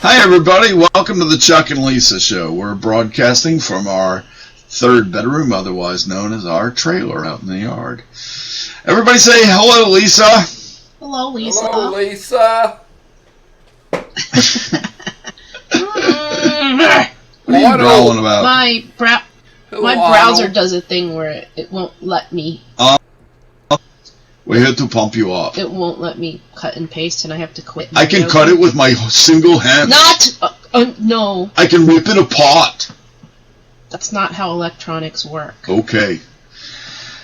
Hi everybody, welcome to the Chuck and Lisa Show. We're broadcasting from our third bedroom, otherwise known as our trailer out in the yard. Everybody say hello, Lisa. Hello, Lisa. Hello, Lisa. What are you growling about? My browser does a thing where it won't let me. We had to pump you up. It won't let me cut and paste, and I have to quit. I can cut it with my single hand. No. I can rip it apart. That's not how electronics work. Okay.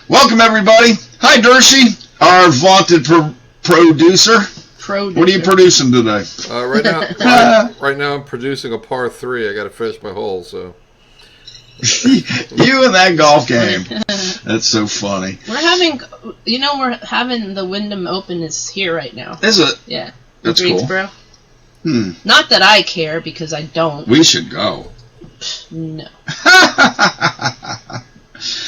Welcome everybody. Hi Dershie, our vaunted producer. What are you producing today? Right now I'm producing a par 3. I got to finish my hole, so. You and that golf game. That's so funny. We're having the Wyndham Open is here right now. Is it? Yeah. That's Greensboro. Cool. Not that I care, because I don't. We should go. No.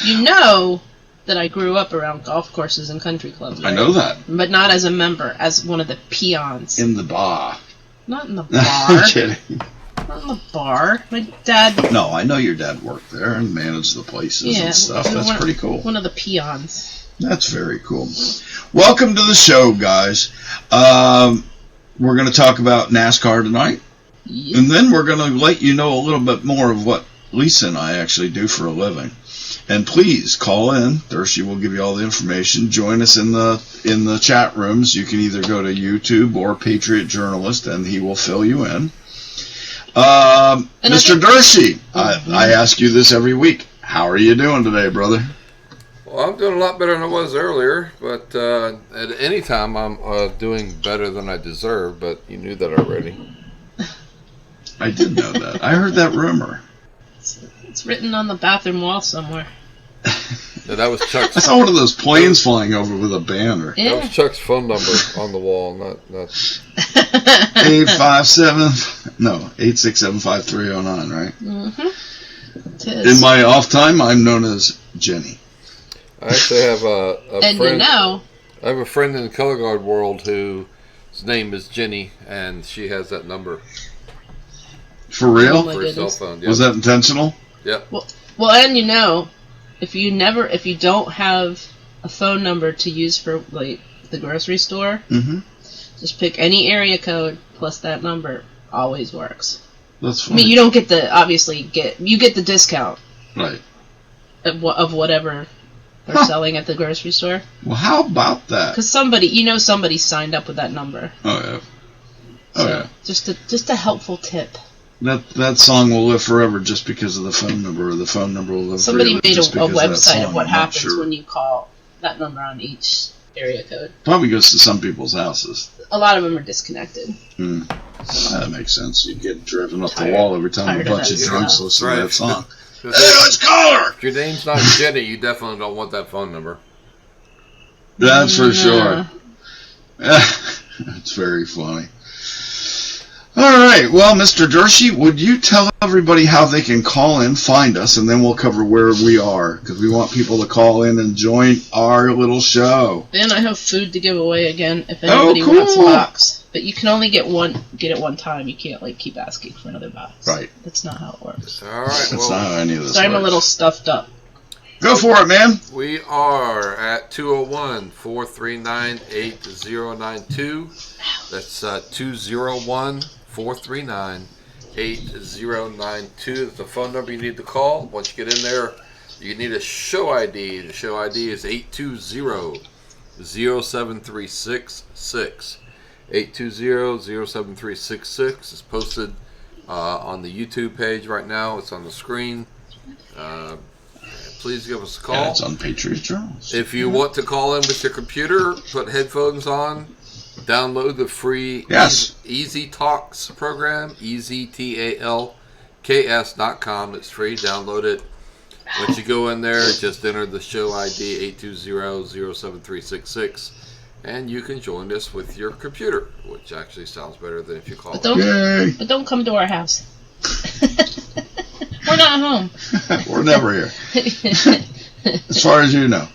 You know that I grew up around golf courses and country clubs. Right? I know that. But not as a member, as one of the peons. In the bar. Not in the bar. I'm kidding. Not in the bar. My dad... No, I know your dad worked there and managed the places and stuff. That's pretty cool. One of the peons. That's very cool. Welcome to the show, guys. We're going to talk about NASCAR tonight. Yep. And then we're going to let you know a little bit more of what Lisa and I actually do for a living. And please call in. Dershie will give you all the information. Join us in the chat rooms. You can either go to YouTube or Patriot Journalist, and he will fill you in. Mr. Dershie, I ask you this every week. How are you doing today, brother? Well, I'm doing a lot better than I was earlier, but at any time I'm doing better than I deserve, but you knew that already. I did know that. I heard that rumor. It's written on the bathroom wall somewhere. Yeah, that was Chuck's. I saw one of those planes flying over with a banner. Yeah. That was Chuck's phone number on the wall, not 867-5309, right? Mm-hmm. In my off time, I'm known as Jenny. I actually have a and friend. I have a friend in the color guard world whose name is Jenny, and she has that number. For real? Oh, for her cell phone. Yep. Was that intentional? Yep. Well, and if you don't have a phone number to use for like the grocery store, just pick any area code plus that number. Always works. That's funny. I mean, you don't get you get the discount, right, of whatever they're selling at the grocery store. Well, how about that? Because somebody signed up with that number. Oh yeah. Yeah. Just a helpful tip. That song will live forever just because of the phone number, or the phone number will live Somebody forever. made a website of what happens sure. when you call that number on each area code. Probably goes to some people's houses. A lot of them are disconnected. That makes sense. You get driven up the wall every time a bunch of drunks listen to that song. Hey, let's call her! If your name's not Jenny, you definitely don't want that phone number. That's for sure. It's very funny. All right. Well, Mr. Dershey, would you tell everybody how they can call in, find us, and then we'll cover where we are, because we want people to call in and join our little show. And I have food to give away again if anybody wants a box. But you can only get it one time. You can't keep asking for another box. Right. That's not how it works. All right. That's not how any of this Sorry, I'm works. a little stuffed up. Go for it, man. We are at 201-439-8092. That's 201-439-8092. That's the phone number you need to call. Once you get in there, you need a show ID. The show ID is 820-07366. 820-07366. It's posted on the YouTube page right now. It's on the screen. Please give us a call. Yeah, it's on Patriot Journals. If you want to call in with your computer, put headphones on, download the free Easy Talks program, EasyTalks.com. It's free. Download it. Once you go in there, just enter the show ID 820-07366, and you can join us with your computer, which actually sounds better than if you call But don't come to our house. We're not home. We're never here. As far as you know.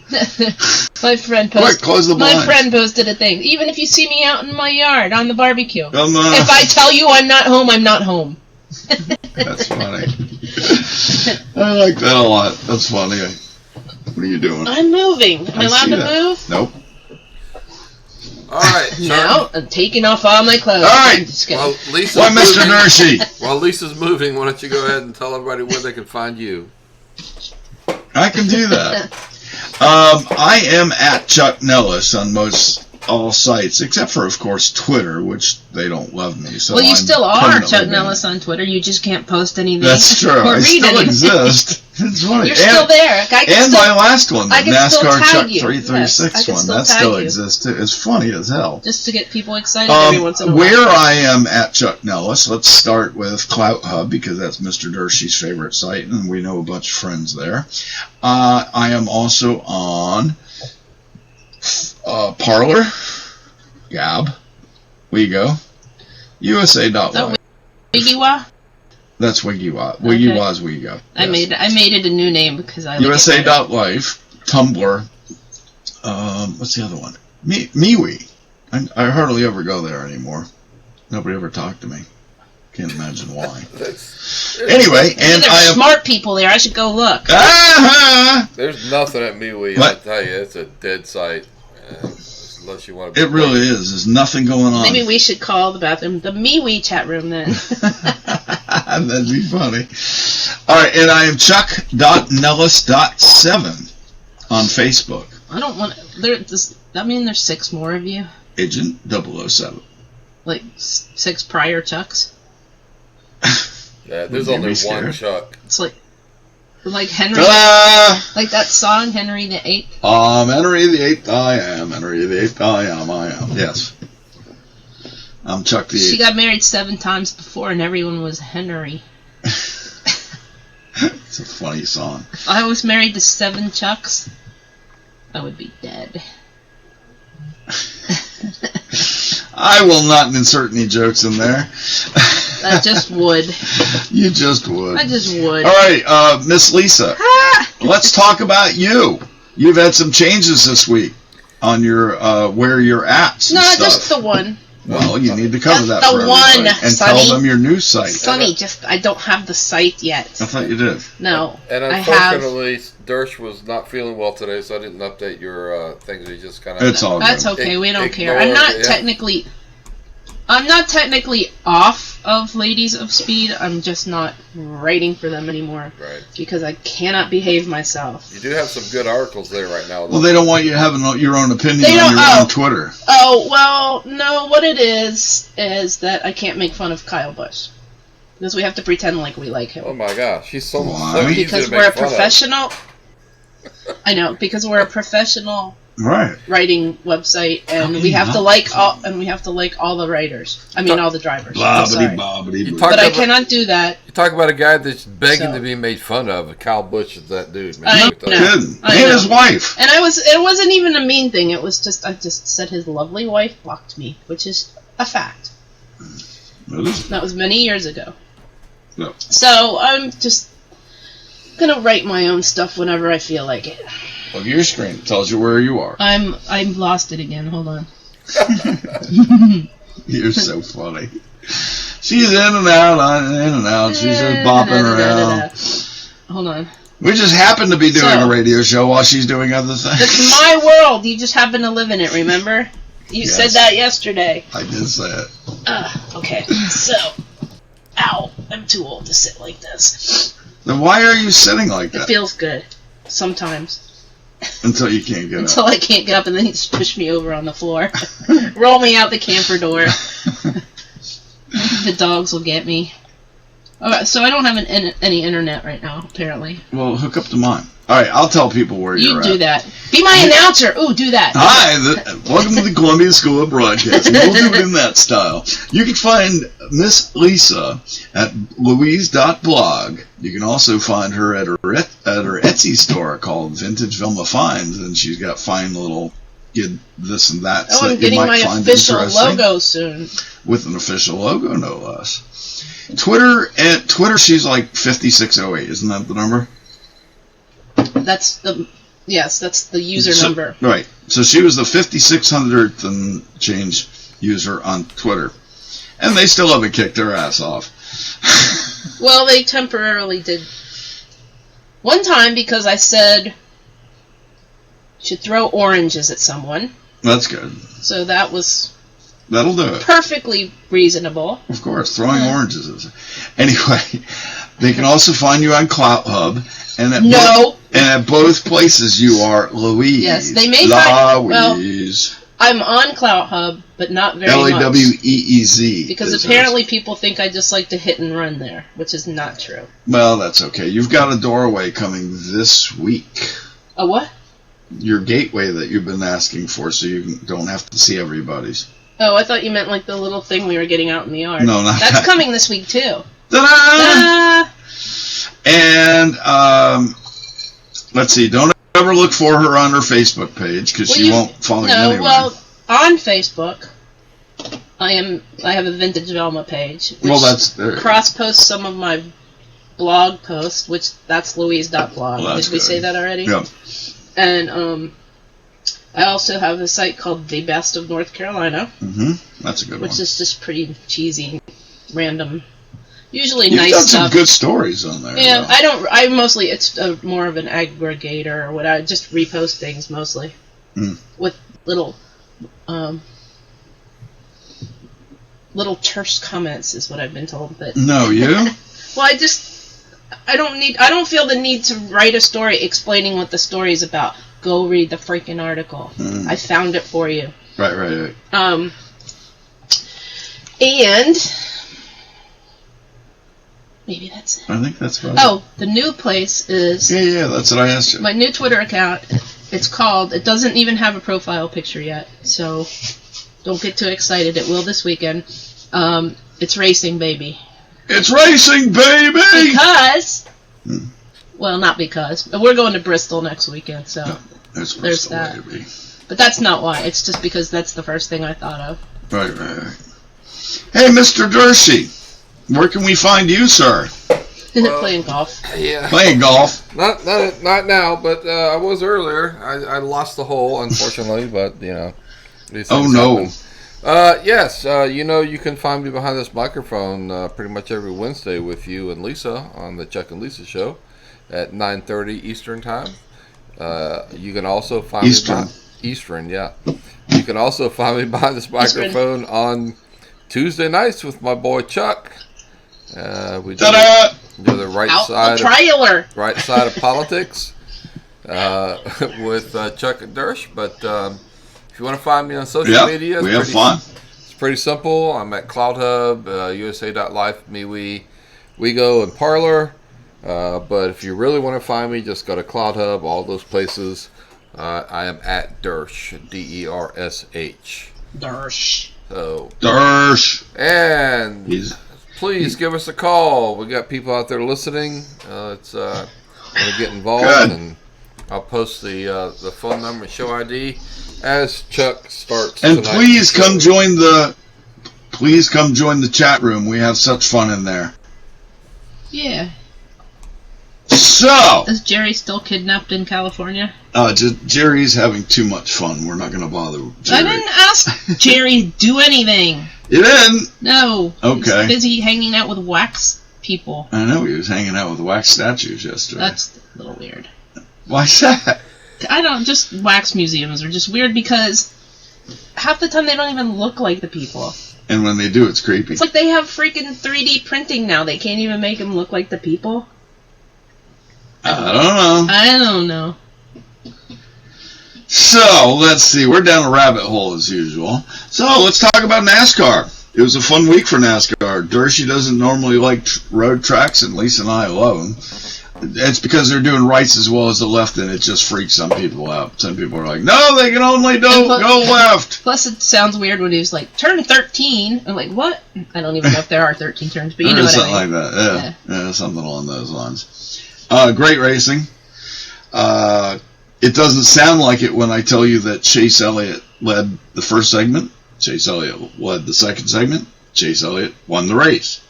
My friend posted a thing. Even if you see me out in my yard on the barbecue, if I tell you I'm not home, I'm not home. That's funny. I like that a lot. That's funny. What are you doing? I'm moving. Am I allowed to move? Nope. All right. Now I'm taking off all my clothes. All right. Well, Why, Mr. Dershey? While Lisa's moving, why don't you go ahead and tell everybody where they can find you? I can do that. I am at Chuck Nellis on all sites, except for, of course, Twitter, which they don't love me. So you still are Chuck Nellis on Twitter. You just can't post anything. That's true. I still exist. It's funny. You're still there. My last one, the NASCAR Chuck 336 one, that still exists too. It's funny as hell. Just to get people excited every once in a while. Where I am at Chuck Nellis, let's start with Clout Hub, because that's Mr. Dershey's favorite site, and we know a bunch of friends there. I am also on Parler, Gab, WeGo, USA.live. WigiWa? That's WigiWa. WigiWa's WeGo. I made it a new name because I USA.live, Tumblr. What's the other one? MeWe. I hardly ever go there anymore. Nobody ever talked to me. Can't imagine why. Anyway, and I have smart people there. I should go look. There's nothing at MeWe. I tell you, it's a dead site. Unless you want to. It really is. There's nothing going on. Maybe we should call the bathroom the MeWe chat room then. That'd be funny. All right, and I am Chuck.Nellis.7 on Facebook. I don't want. Does that mean there's 6 more of you? Agent 007. Like 6 prior Chucks? Yeah, there's only one Chuck. It's like Henry, like that song, Henry the Eighth. Henry the Eighth, I am. Henry the Eighth, I am. Yes. I'm Chuck the Eighth. She got married 7 times before, and everyone was Henry. It's a funny song. If I was married to 7 Chucks, I would be dead. I will not insert any jokes in there. I just would. You just would. I just would. All right, Miss Lisa, let's talk about you. You've had some changes this week on your where you're at. No, just the one. Well, you need to cover that the for one, and Sonny. tell them your new site. Sonny, I don't have the site yet. I thought you did. No, and unfortunately, Dersh was not feeling well today, so I didn't update your things. We just kind of. It's all good. That's okay. We don't care. I'm not technically off of Ladies of Speed. I'm just not writing for them anymore. Right. Because I cannot behave myself. You do have some good articles there right now. Well, they don't want you having your own opinion on your own Twitter. Oh, well, no, what it is that I can't make fun of Kyle Busch. Because we have to pretend like we like him. Oh my gosh, he's so Why? easy Because to we're make a fun professional. I know, because we're a professional writing website, and we have to like all the writers. I mean, all the drivers. But I cannot do that. You talk about a guy that's begging to be made fun of. Kyle Busch is that dude, man. I know. And his wife. And it wasn't even a mean thing. It was just I just said his lovely wife blocked me, which is a fact. That was many years ago. No. So I'm just gonna write my own stuff whenever I feel like it. Look at your screen. It tells you where you are. I've lost it again. Hold on. You're so funny. She's in and out. She's just bopping around. Hold on. We just happen to be doing a radio show while she's doing other things. It's my world. You just happen to live in it, remember? You said that yesterday. I did say it. Okay. So, ow. I'm too old to sit like this. Then why are you sitting like that? It feels good. Sometimes. Until you can't get up. Until I can't get up and then you just push me over on the floor. Roll me out the camper door. The dogs will get me. Alright, so I don't have any internet right now, apparently. Well, hook up to mine. Alright, I'll tell people where you're at. You do that. Be my announcer! Ooh, do that. Hi, welcome to the Columbia School of Broadcasting. We'll do it in that style. You can find Miss Lisa at louise.blog. You can also find her at her Etsy store called Vintage Vilma Finds, and she's got fine little this and that. Oh, I'm getting my official logo soon. With an official logo, no less. Twitter, she's like 5608, isn't that the number? That's the user number. Right. So she was the 5600th and change user on Twitter. And they still haven't kicked her ass off. Well, they temporarily did. One time because I said should throw oranges at someone. That's good. So that'll do it. Perfectly reasonable. Of course, throwing oranges is. Anyway, they can also find you on CloutHub. And at both places you are Louise. Yes, they may find... Louise. Well, I'm on CloutHub, but not very much. LAWEEZ. Because apparently people think I just like to hit and run there, which is not true. Well, that's okay. You've got a doorway coming this week. A what? Your gateway that you've been asking for so you don't have to see everybody's. Oh, I thought you meant like the little thing we were getting out in the yard. No, not That's coming this week, too. Ta-da! And, let's see, don't ever look for her on her Facebook page, because she won't follow you anywhere. Well, on Facebook, I have a Vintage Velma page, which cross-posts some of my blog posts, which that's louise.blog. Well, Did we say that already? Yeah. And, I also have a site called The Best of North Carolina. Mm-hmm. That's a good one. Which is just pretty cheesy, random, usually You've nice got stuff. some good stories on there. Yeah, though. I mostly, it's more of an aggregator or what. I just repost things mostly. With little terse comments is what I've been told. But no, you? Well, I don't feel the need to write a story explaining what the story is about. Go read the freaking article. I found it for you. Right. And maybe that's it. I think that's right. Oh, the new place is... Yeah, that's what I asked you. My new Twitter account, it doesn't even have a profile picture yet, so don't get too excited. It will this weekend. It's Racing Baby. It's Racing Baby! Because... Well, not because. But we're going to Bristol next weekend, so there's that. Baby. But that's not why. It's just because that's the first thing I thought of. Right. Hey, Mr. Dershey, where can we find you, sir? Playing golf. Yeah. Playing golf. Not now, but I was earlier. I lost the hole, unfortunately, but, these things happen. Yes, you can find me behind this microphone pretty much every Wednesday with you and Lisa on the Chuck and Lisa show at 9:30 Eastern time. You can also find me Eastern, yeah. You can also find me behind this microphone on Tuesday nights with my boy Chuck. We do the right side of politics with Chuck and Dersh, but if you want to find me on social media, we have fun. It's pretty simple. I'm at CloutHub, USA.life, WeGo, and Parler. But if you really want to find me, just go to CloutHub, all those places. I am at Dersh, D-E-R-S-H. Dersh. So, Dersh. And please give us a call. We got people out there listening. Want to get involved. Good. And I'll post the phone number and show ID as Chuck starts. And please come join the Please come join the chat room. We have such fun in there. Yeah. So, is Jerry still kidnapped in California? Jerry's having too much fun. We're not going to bother Jerry. I didn't ask Jerry to do anything. You didn't? No. Okay. He's busy hanging out with wax people. I know, he was hanging out with wax statues yesterday. That's a little weird. Why's that? Just wax museums are just weird because half the time they don't even look like the people. And when they do, it's creepy. It's like they have freaking 3D printing now. They can't even make them look like the people. I don't know. So, let's see. We're down a rabbit hole as usual. So, let's talk about NASCAR. It was a fun week for NASCAR. Dershie doesn't normally like road tracks, and Lisa and I love them. It's because they're doing rights as well as the left, and it just freaks some people out. Some people are like, no, they can only go left. Plus, it sounds weird when he was like, turn 13. I'm like, what? I don't even know if there are 13 turns, but you know what I mean. Something like that, yeah, something along those lines. Great racing. It doesn't sound like it when I tell you that Chase Elliott led the first segment. Chase Elliott led the second segment. Chase Elliott won the race.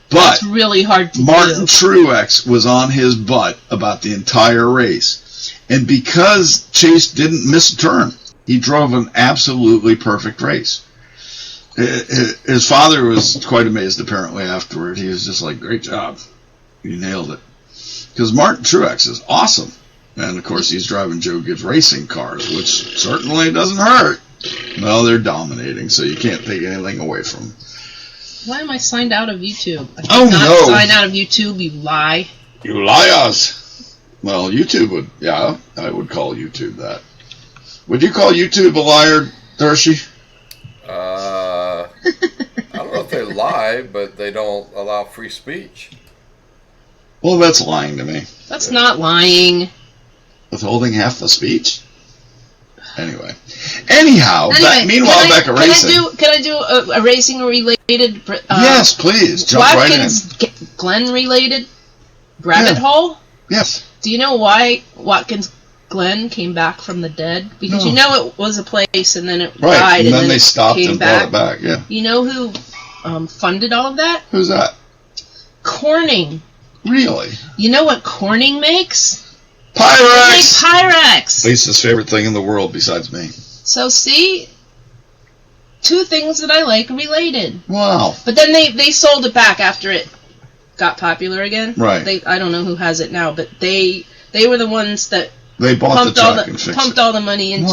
But it's really hard to Martin do. Truex was on his butt about the entire race. And because Chase didn't miss a turn, he drove an absolutely perfect race. His father was quite amazed, apparently, afterward. He was just like, great job. You nailed it. Because Martin Truex is awesome. And, of course, he's driving Joe Gibbs racing cars, which certainly doesn't hurt. Well, they're dominating, so you can't take anything away from them. Why am I signed out of YouTube? I did not sign out of YouTube, you lie. You liars. Well, YouTube would, I would call YouTube that. Would you call YouTube a liar, Dershie? I don't know if they lie, but they don't allow free speech. Well, that's lying to me. That's not lying. Withholding half the speech? Anyhow, meanwhile, back at racing. Can I do a racing related? Yes, please. Jump Watkins right in. Glen related rabbit hole. Yes. Do you know why Watkins Glen came back from the dead? Because you know it was a place, and then it died, and then they stopped and brought it back. Yeah. You know who funded all of that? Who's that? Corning. Really? You know what Corning makes? Pyrex! Pyrex! Lisa's favorite thing in the world besides me. So see, two things that I like related. Wow. But then they sold it back after it got popular again. Right. I don't know who has it now, but they were the ones that they bought pumped all the money into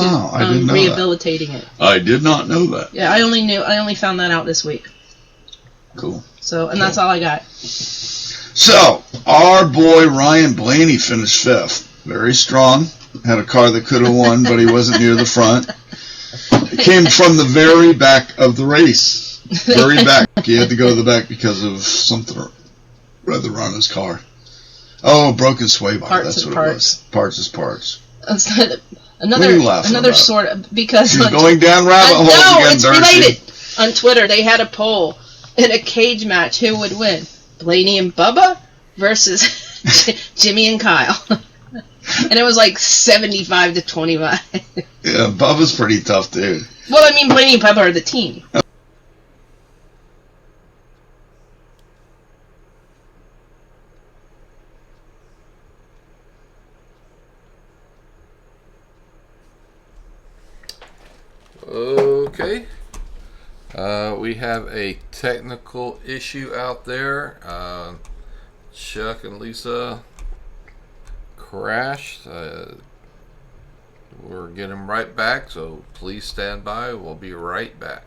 rehabilitating it. I did not know that. Yeah, I only found that out this week. Cool. So, that's all I got. So, our boy Ryan Blaney finished fifth. Very strong. Had a car that could have won, but he wasn't near the front. Came from the very back of the race. Very back. He had to go to the back because of something rather on his car. Oh, broken sway bar. That's what it was. Parts is parts. Another sort of, because she's going down rabbit holes again. No, it's related. On Twitter, they had a poll in a cage match. Who would win? Blaney and Bubba versus Jimmy and Kyle. And it was like 75 to 25. Yeah, Bubba's pretty tough, dude. Well, I mean, Blaney and Bubba are the team. Okay. We have a technical issue out there. Chuck and Lisa crashed. We're getting right back, so please stand by. We'll be right back.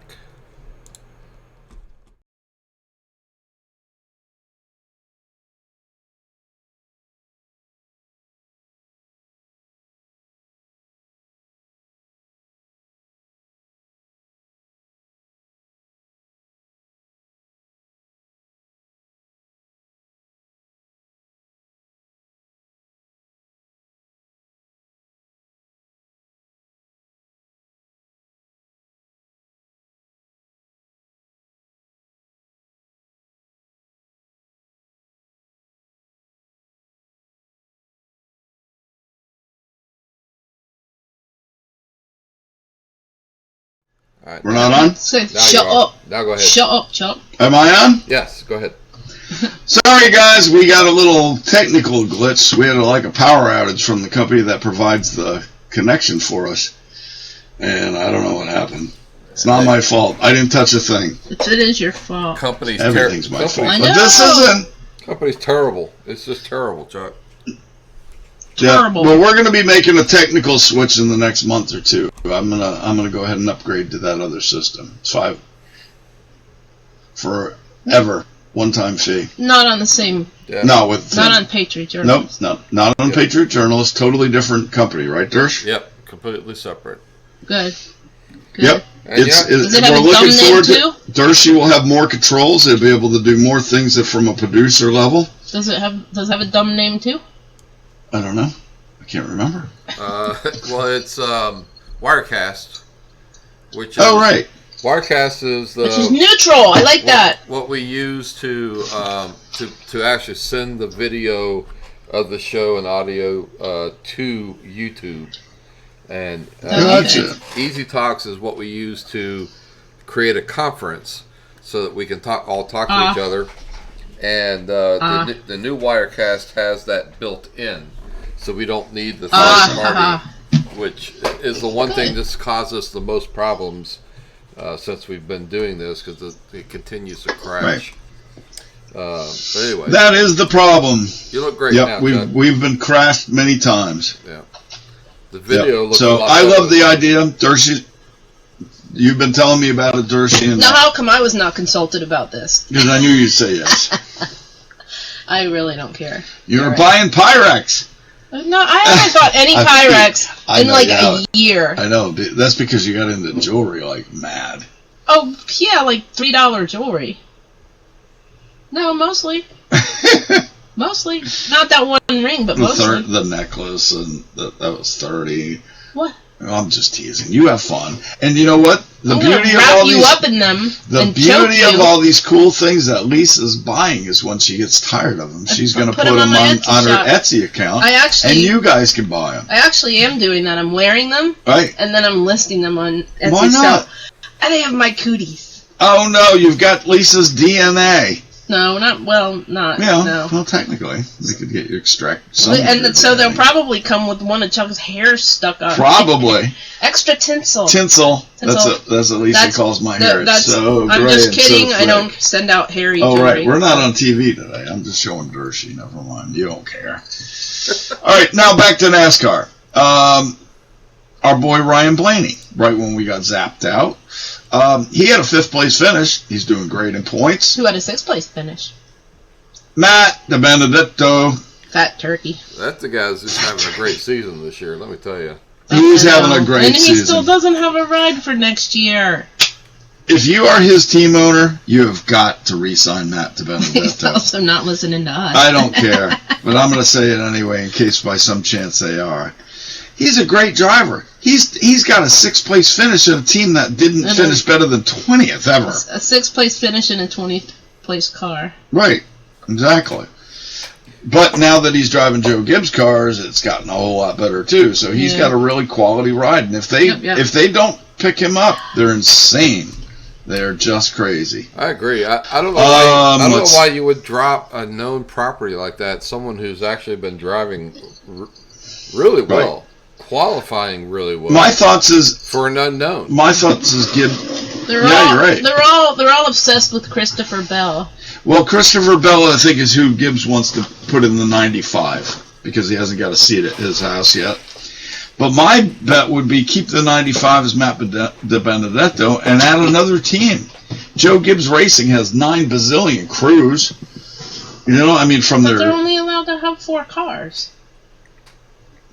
All right. We're not on? Shut up. Now go ahead. Shut up, Chuck. Am I on? Yes, go ahead. Sorry, guys, we got a little technical glitch. We had a power outage from the company that provides the connection for us. And I don't know what happened. It's not my fault. I didn't touch a thing. It is your fault. Everything's my fault. I know. But this isn't. Company's terrible. It's just terrible, Chuck. Terrible. Yeah, well, we're going to be making a technical switch in the next month or two. I'm gonna go ahead and upgrade to that other system. It's $5 forever, one-time fee. Not on the same. Yeah. No, with not on Patriot Journal. Nope, not on Patriot Journal. It's totally different company, right, Dersh? Yep, completely separate. Good. Yep. Does it have we're a looking dumb forward name to Dershie will have more controls. They'll be able to do more things that from a producer level. Does it have a dumb name too? I don't know. I can't remember. Well, it's Wirecast, which right. Wirecast is which is neutral. I like that. What we use to actually send the video of the show and audio to YouTube, and Easy Talks is what we use to create a conference so that we can all talk to each other. And the new Wirecast has that built in, so we don't need the third party, which is the one thing that's caused us the most problems since we've been doing this, because it continues to crash. But anyway, that is the problem. You look great. Yep, now, we've been crashed many times. Yeah, the video looks. So I love the idea, Dershie. You've been telling me about it, Dershie. Now, how come I was not consulted about this? Because I knew you'd say yes. I really don't care. You were buying Pyrex. No, I haven't bought any Pyrex in a year. I know. That's because you got into jewelry like mad. Oh, yeah, like $3 jewelry. No, mostly. Mostly. Not that one ring, but mostly. The necklace, and that was 30. What? I'm just teasing. You have fun. And you know what? The beauty of all these, up in them. The beauty of all these cool things that Lisa's buying is when she gets tired of them, she's going to put them on her Etsy account. And you guys can buy them. I actually am doing that. I'm wearing them. Right. And then I'm listing them on Etsy. Why not? So, and they have my cooties. Oh no, you've got Lisa's DNA. No, not not. Yeah, no. Well, technically, they could get you extract some. And so they'll probably come with one of Chuck's hair stuck on. Probably. Extra tinsel. Tinsel. That's what Lisa calls my hair. It's so I'm gray just kidding. So I don't send out hairy. Oh right, we're not on TV today. I'm just showing Dershie. Never mind. You don't care. All right, now back to NASCAR. Our boy Ryan Blaney. Right when we got zapped out. He had a 5th place finish. He's doing great in points. Who had a 6th place finish? Matt DiBenedetto. Fat turkey. That's the guy who's having a great season this year, let me tell you. He's having a great season. And he still doesn't have a ride for next year. If you are his team owner, you have got to re-sign Matt DiBenedetto. He's also not listening to us. I don't care. But I'm going to say it anyway in case by some chance they are. He's a great driver. He's got a 6th place finish in a team that didn't finish better than 20th ever. A 6th place finish in a 20th place car. Right, exactly. But now that he's driving Joe Gibbs cars, it's gotten a whole lot better too. So he's got a really quality ride. And if they don't pick him up, they're insane. They're just crazy. I agree. I don't know why. I don't know why you would drop a known property like that. Someone who's actually been driving really well. Right. Qualifying really well. My thoughts is for an unknown. My thoughts is Gibbs. You're right. They're all obsessed with Christopher Bell. Well, Christopher Bell, I think, is who Gibbs wants to put in the 95 because he hasn't got a seat at his house yet. But my bet would be keep the 95 as Matt DiBenedetto and add another team. Joe Gibbs Racing has 9 bazillion crews. You know, I mean, they're only allowed to have 4 cars.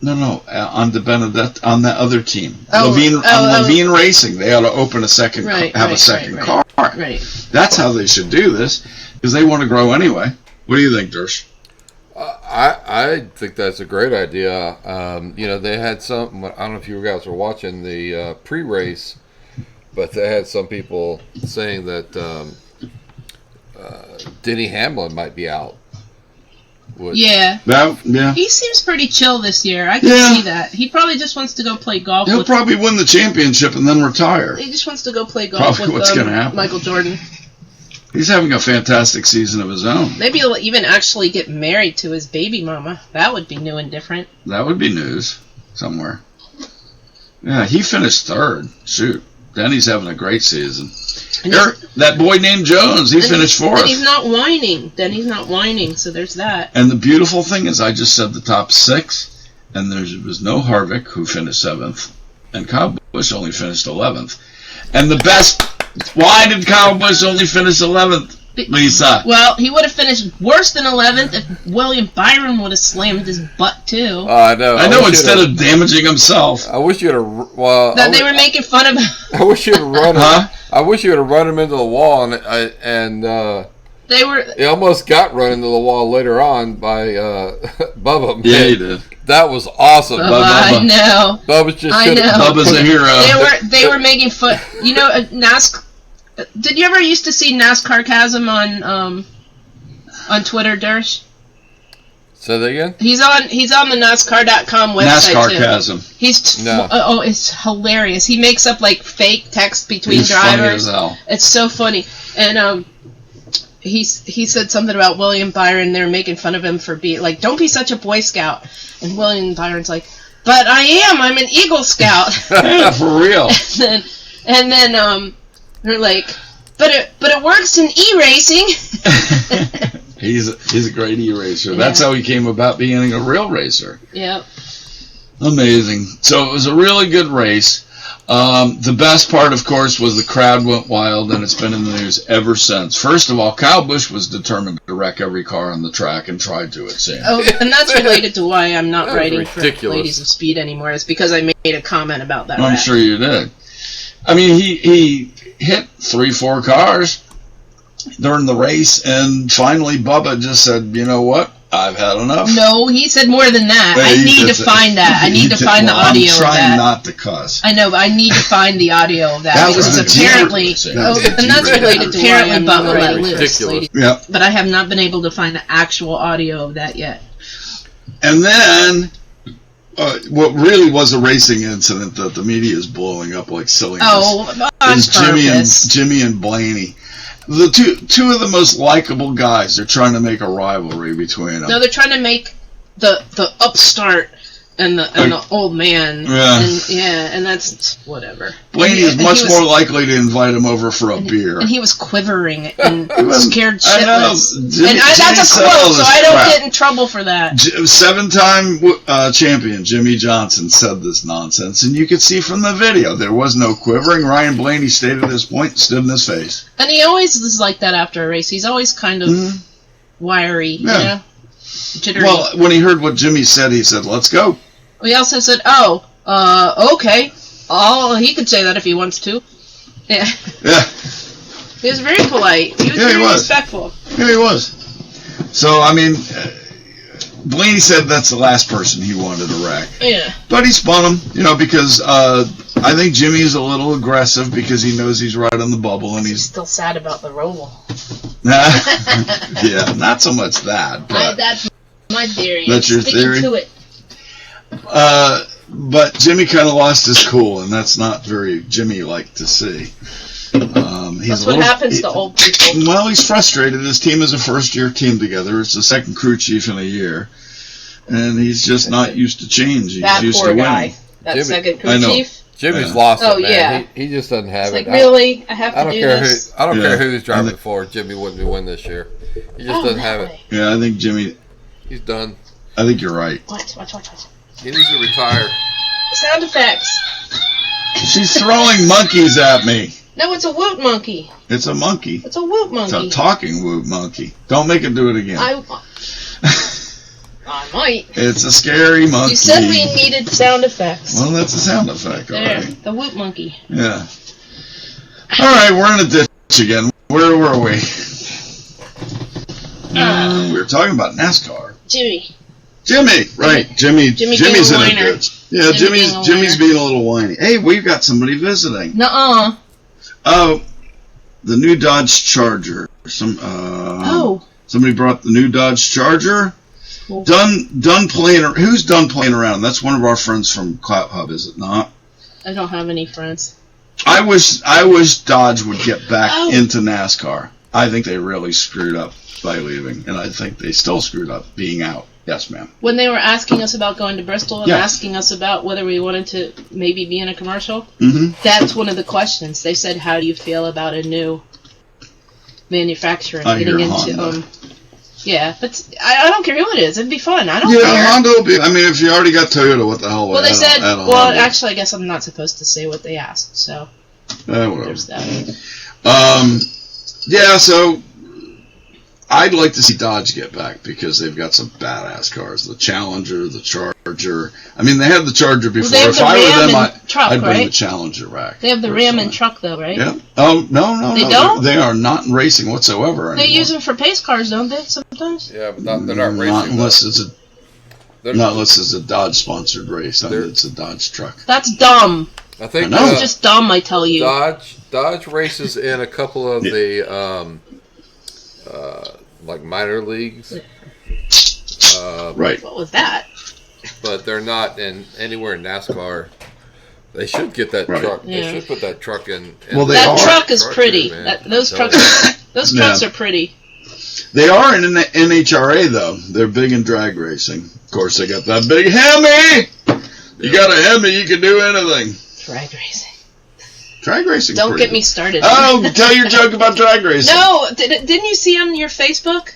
No, on DiBenedetto, on that other team. Levine Racing, they ought to open a second, a second car. Right. That's how they should do this, because they want to grow anyway. What do you think, Dersh? I think that's a great idea. They had some. I don't know if you guys were watching the pre-race, but they had some people saying that Denny Hamlin might be out. would. Yeah. Yeah. He seems pretty chill this year. I can see that. He probably just wants to go play golf. He'll probably win the championship and then retire. He just wants to go play golf with what's gonna happen. Michael Jordan. He's having a fantastic season of his own. Maybe he'll even actually get married to his baby mama. That would be new and different. That would be news somewhere. Yeah, he finished third. Shoot. Denny's having a great season. That boy named Jones, he finished fourth. And he's not whining. Denny's not whining, so there's that. And the beautiful thing is I just said the top 6, and there was no Harvick, who finished 7th, and Kyle Busch only finished 11th. And the best... Why did Kyle Busch only finish 11th, Lisa? Well, he would have finished worse than 11th if William Byron would have slammed his butt, too. I know. I know, instead of damaging himself. I wish you'd have... Well, they were making fun of him. I wish you'd have run him. I wish you would have run him into the wall, and they were... He almost got run into the wall later on by Bubba. Yeah, he did. That was awesome. I know. Bubba's just I know. Bubba's a hero. They were making fun. You know, NASCAR. Did you ever used to see NASCAR Chasm on Twitter, Dersh? Say that again? He's on the NASCAR.com website NASCAR too. Chasm. It's hilarious. He makes up like fake text between He's drivers. Funny as hell. It's so funny. And he said something about William Byron. They were making fun of him for being like, "Don't be such a Boy Scout." And William Byron's like, "But I am. I'm an Eagle Scout." Yeah, for real. and then they're like, "But it works in e-racing." He's a great e-racer. Yeah. That's how he came about being a real racer. Yep. Amazing. So it was a really good race. The best part, of course, was the crowd went wild, and it's been in the news ever since. First of all, Kyle Busch was determined to wreck every car on the track and tried to, it seemed. Oh, and that's related to why I'm not writing for Ladies of Speed anymore. It's because I made a comment about that. I'm sure you did. I mean, he hit 3-4 cars during the race, and finally Bubba just said, "You know what? I've had enough." No, he said more than that. I need to find that. I need to find the audio of that. I'm trying not to cuss. I know, but I need to find the audio of that because apparently, and that's related to apparently Bubba let loose. Yeah. But I have not been able to find the actual audio of that yet. And then, what really was a racing incident that the media is blowing up like silliness. Is Jimmy and Blaney. The two of the most likable guys. They're trying to make a rivalry between them. No, they're trying to make the upstart and the old man. Yeah. And that's whatever. Blaney is much more likely to invite him over for a beer. And he was quivering and scared shitless. I know. That's a quote, so I don't get in trouble for that. 7-time champion Jimmy Johnson said this nonsense, and you could see from the video there was no quivering. Ryan Blaney stayed at his point, stood in his face. And he always is like that after a race. He's always kind of wiry, you know? Jittery. Well, when he heard what Jimmy said, he said, "Let's go." He also said, okay. He could say that if he wants to. Yeah. Yeah. He was very polite. He was very respectful. Yeah, he was. So, I mean, Blaney said that's the last person he wanted to wreck. Yeah. But he spun him, because I think Jimmy's a little aggressive because he knows he's right on the bubble, and he's still sad about the roll. Yeah, not so much that. But that's my theory. That's your theory? To it. But Jimmy kind of lost his cool, and that's not very Jimmy-like to see. That's what happens to old people. Well, he's frustrated. His team is a first-year team together. It's the second crew chief in a year. And he's just not used to change. He's used to winning. That second crew chief? Jimmy's lost it, man. Yeah. He just doesn't have it. Like, really? I have to do this? I don't care who he's driving for. Jimmy wouldn't win this year. He just doesn't have it. Yeah, I think Jimmy... He's done. I think you're right. Watch. He needs to retire. Sound effects. She's throwing monkeys at me. No, it's a woot monkey. It's a monkey. It's a woot monkey. It's a talking woot monkey. Don't make it do it again. I might. It's a scary monkey. You said we needed sound effects. Well, that's a sound effect, all there, right. The woot monkey. Yeah. All right, we're in a ditch again. Where were we? We were talking about NASCAR. Jimmy, right. Jimmy's in a ditch. Yeah, Jimmy's being a little whiny. Hey, we've got somebody visiting. Nuh-uh. Oh, the new Dodge Charger. Somebody brought the new Dodge Charger. Done playing. Who's done playing around? That's one of our friends from Clout Hub, is it not? I don't have any friends. I wish Dodge would get back into NASCAR. I think they really screwed up by leaving, and I think they still screwed up being out. Yes, ma'am. When they were asking us about going to Bristol and asking us about whether we wanted to maybe be in a commercial, that's one of the questions. They said, "How do you feel about a new manufacturer getting into?" Yeah, but I don't care who it is. It'd be fun. I don't care. Yeah, Honda will be. I mean, if you already got Toyota, what the hell? Well, they said. Well, actually, I guess I'm not supposed to say what they asked. So there's that. Yeah. So I'd like to see Dodge get back because they've got some badass cars. The Challenger, the Charger. I mean, they had the Charger before. Well, if I were them, I'd bring the Challenger back. They have the Ram and truck, though, right? Yeah. Oh, no. They don't? They are not in racing whatsoever anymore. They use them for pace cars, don't they, sometimes? Yeah, but they're not racing. Not unless it's a Dodge-sponsored race. I mean, it's a Dodge truck. That's dumb. I think that's just dumb, I tell you. Dodge races in a couple of the like minor leagues. Right. What was that? But they're not in anywhere in NASCAR. They should get that truck. Yeah. They should put that truck in. That truck is pretty. Those trucks are pretty. They are in NHRA though. They're big in drag racing. Of course, they got that big Hemi. You got a Hemi, you can do anything. Drag racing. Drag racing. Don't get me started. Oh, tell your joke about drag racing. No, didn't you see on your Facebook?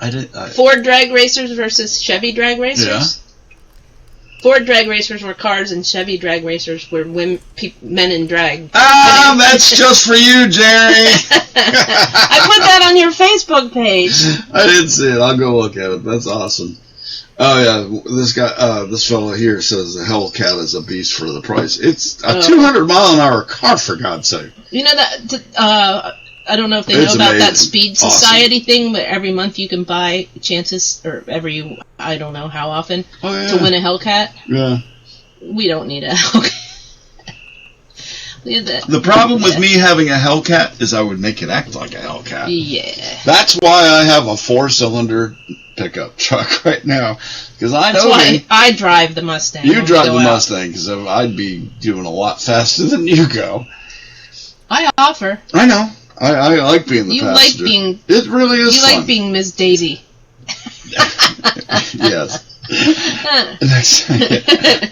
I did. Ford drag racers versus Chevy drag racers. Yeah. Ford drag racers were cars, and Chevy drag racers were men in drag. Ah, that's just for you, Jerry. I put that on your Facebook page. I didn't see it. I'll go look at it. That's awesome. Oh yeah, this fellow here says the Hellcat is a beast for the price. It's a 200-mile-an-hour car, for God's sake. You know that. I don't know if they know about that Speed Society thing, but every month you can buy chances, or I don't know how often, to win a Hellcat. Yeah. We don't need a Hellcat. The problem with me having a Hellcat is I would make it act like a Hellcat. Yeah. That's why I have a 4-cylinder pickup truck right now. Because I know That's why I drive the Mustang. You drive the Mustang, because I'd be doing a lot faster than you go. I offer. I know. I like being the passenger. It really is fun. You like being Miss Daisy. Yes.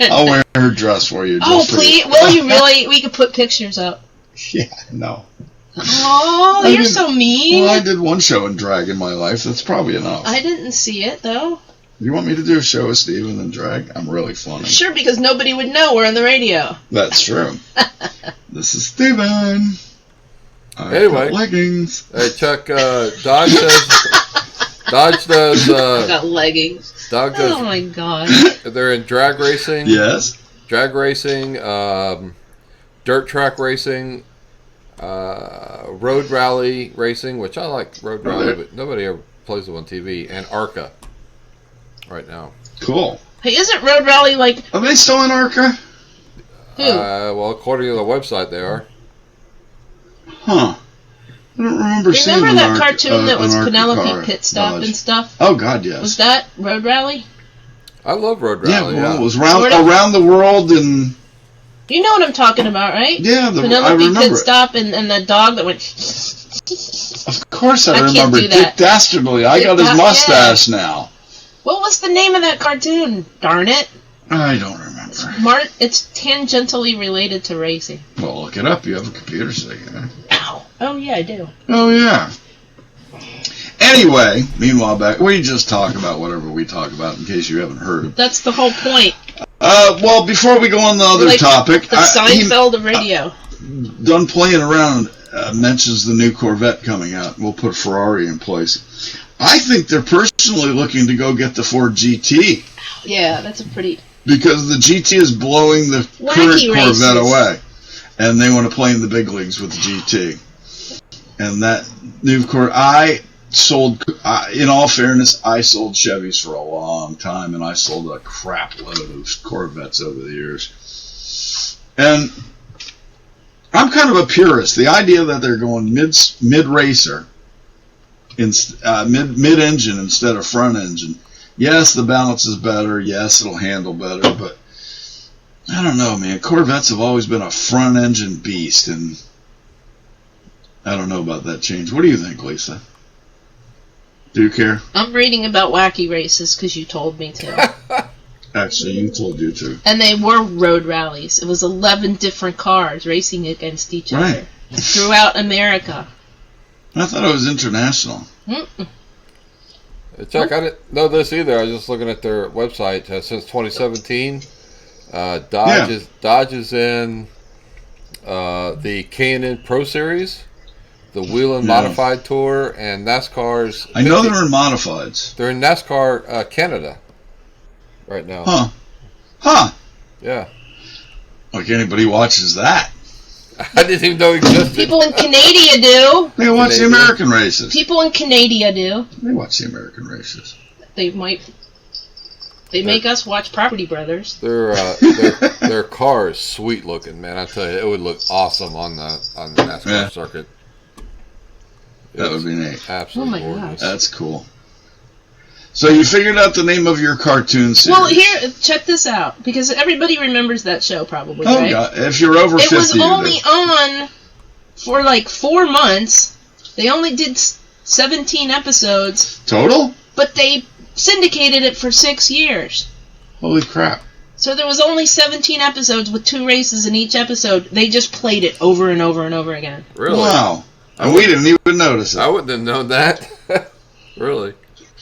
I'll wear her dress for you. Oh, please. Will you really? We could put pictures up. Yeah, no. Oh, you're so mean. Well, I did one show in drag in my life. That's probably enough. I didn't see it, though. You want me to do a show with Steven in drag? I'm really funny. Sure, because nobody would know we're on the radio. That's true. This is Steven. Anyway, leggings. Hey Chuck, Dodge does. I got leggings. Dodge does. Oh my God. They're in drag racing. Yes. Drag racing, dirt track racing, road rally racing, which I like road rally, but nobody ever plays it on TV, and ARCA right now. Cool. Hey, isn't road rally like? Are they still in ARCA? Who? Well, according to the website, they are. Huh. I don't remember seeing that cartoon that was Penelope Pit Stop and stuff? Oh, God, yes. Was that Road Rally? I love Road Rally. Yeah, well, it was around the world and... You know what I'm talking about, right? Yeah, Penelope Pit Stop and the dog that went... Of course I remember. Dick Dastardly. I got his mustache now. What was the name of that cartoon? Darn it. I don't remember. It's tangentially related to racing. Well, look it up. You have a computer sitting there. Ow. Oh, yeah, I do. Oh, yeah. Anyway, meanwhile, we just talk about whatever we talk about in case you haven't heard. That's the whole point. Well, before we go on the other topic. The Seinfeld of radio. Done playing around mentions the new Corvette coming out. We'll put Ferrari in place. I think they're personally looking to go get the Ford GT. Yeah, that's a pretty... Because the GT is blowing the current Corvette away. And they want to play in the big leagues with the GT. And that new Corvette... in all fairness, I sold Chevys for a long time. And I sold a crap load of Corvettes over the years. And I'm kind of a purist. The idea that they're going mid-racer... mid-engine instead of front engine Yes, the balance is better. Yes, it'll handle better, but I don't know, man. Corvettes have always been a front-engine beast, and I don't know about that change. What do you think, Lisa? Do you care? I'm reading about wacky races because you told me to. Actually, you told you to. And they were road rallies. It was 11 different cars racing against each other throughout America. I thought it was international. Mm-mm. Chuck, I didn't know this either. I was just looking at their website. Since 2017, Dodge is in the K&N Pro Series, the Whelen Modified Tour, and NASCAR's... I know they're in Modifieds. They're in NASCAR Canada right now. Huh. Yeah. Like anybody watches that. I didn't even know it existed. People in Canada do. They watch the American races. People in Canada do. They watch the American races. They might... They make us watch Property Brothers. Their car is sweet looking, man. I tell you, it would look awesome on the NASCAR circuit. That would be neat. Absolutely. Oh my gosh. That's cool. So you figured out the name of your cartoon series. Well, here, check this out, because everybody remembers that show probably, right? God. If you're over 50, it was only on for like 4 months. They only did 17 episodes. Total? But they syndicated it for 6 years. Holy crap. So there was only 17 episodes with 2 races in each episode. They just played it over and over and over again. Really? Wow. And we didn't even notice it. I wouldn't have known that. Really?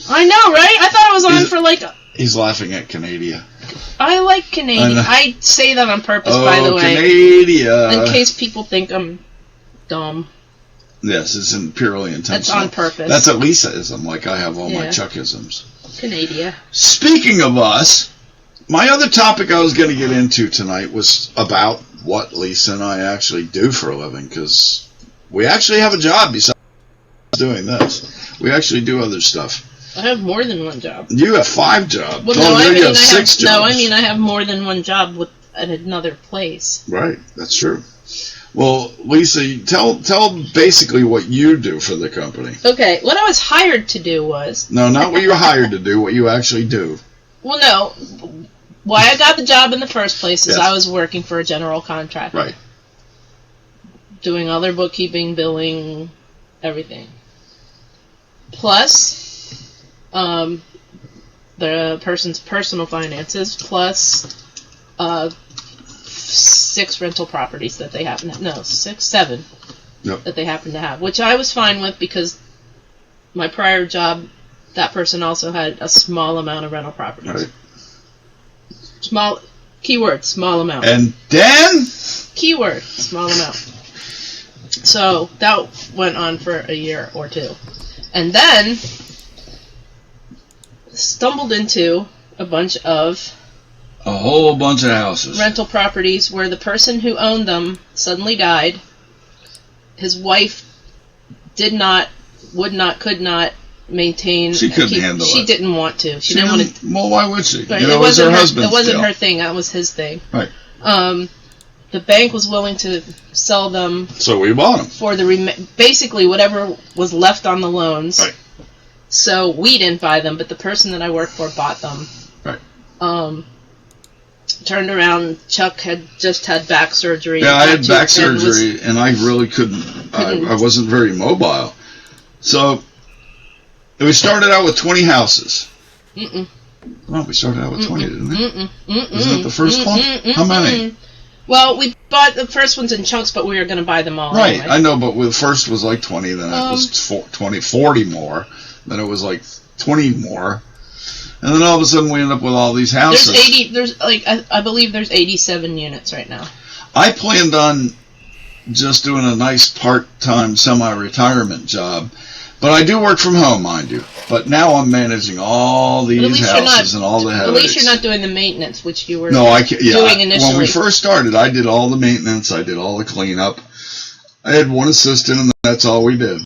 I know, right? I thought it was on for like... He's laughing at Canada. I like Canada. I say that on purpose, by the way. Canada. In case people think I'm dumb. Yes, it's purely intentional. That's on purpose. That's a Lisa-ism, like I have all my Chuck-isms. Canada. Speaking of us, my other topic I was going to get into tonight was about what Lisa and I actually do for a living, because we actually have a job besides doing this. We actually do other stuff. I have more than one job. You have 5 jobs. Well, no, you have 6 jobs. No, I mean I have more than one job at another place. Right, that's true. Well, Lisa, tell basically what you do for the company. Okay, what I was hired to do was... No, not what you were hired to do, what you actually do. Well, no. Why I got the job in the first place is I was working for a general contractor. Right. Doing all their bookkeeping, billing, everything. Plus, the person's personal finances, plus 6 rental properties that they happen to have. No, 7 that they happen to have, which I was fine with because my prior job, that person also had a small amount of rental properties. Right. Small, keyword, small amount. And then? Keyword, small amount. So that went on for a year or 2. And then stumbled into a whole bunch of houses. Rental properties where the person who owned them suddenly died. His wife could not maintain. She couldn't handle it. She didn't want to. She didn't want to. Well, why would she? Right, it was her husband's It wasn't deal. her thing. That was his thing. Right. The bank was willing to sell them. So we bought them. For basically whatever was left on the loans. Right. So we didn't buy them, but the person that I worked for bought them. Right. Turned around, Chuck had just had back surgery. Yeah, I had back surgery, and I really couldn't. I wasn't very mobile. So we started out with 20 houses. Well, we started out with 20, didn't we? Isn't that the first one? How many? Well, we bought the first ones in chunks, but we were going to buy them all. Right, anyway. I know, but the first was like 20, then it was 40 more, then it was like 20 more, and then all of a sudden we end up with all these houses. I believe there's 87 units right now. I planned on just doing a nice part-time semi-retirement job, but I do work from home, mind you. But now I'm managing all these houses and all the headaches. At least you're not doing the maintenance, which you were doing initially. When we first started, I did all the maintenance, I did all the cleanup. I had one assistant, and that's all we did.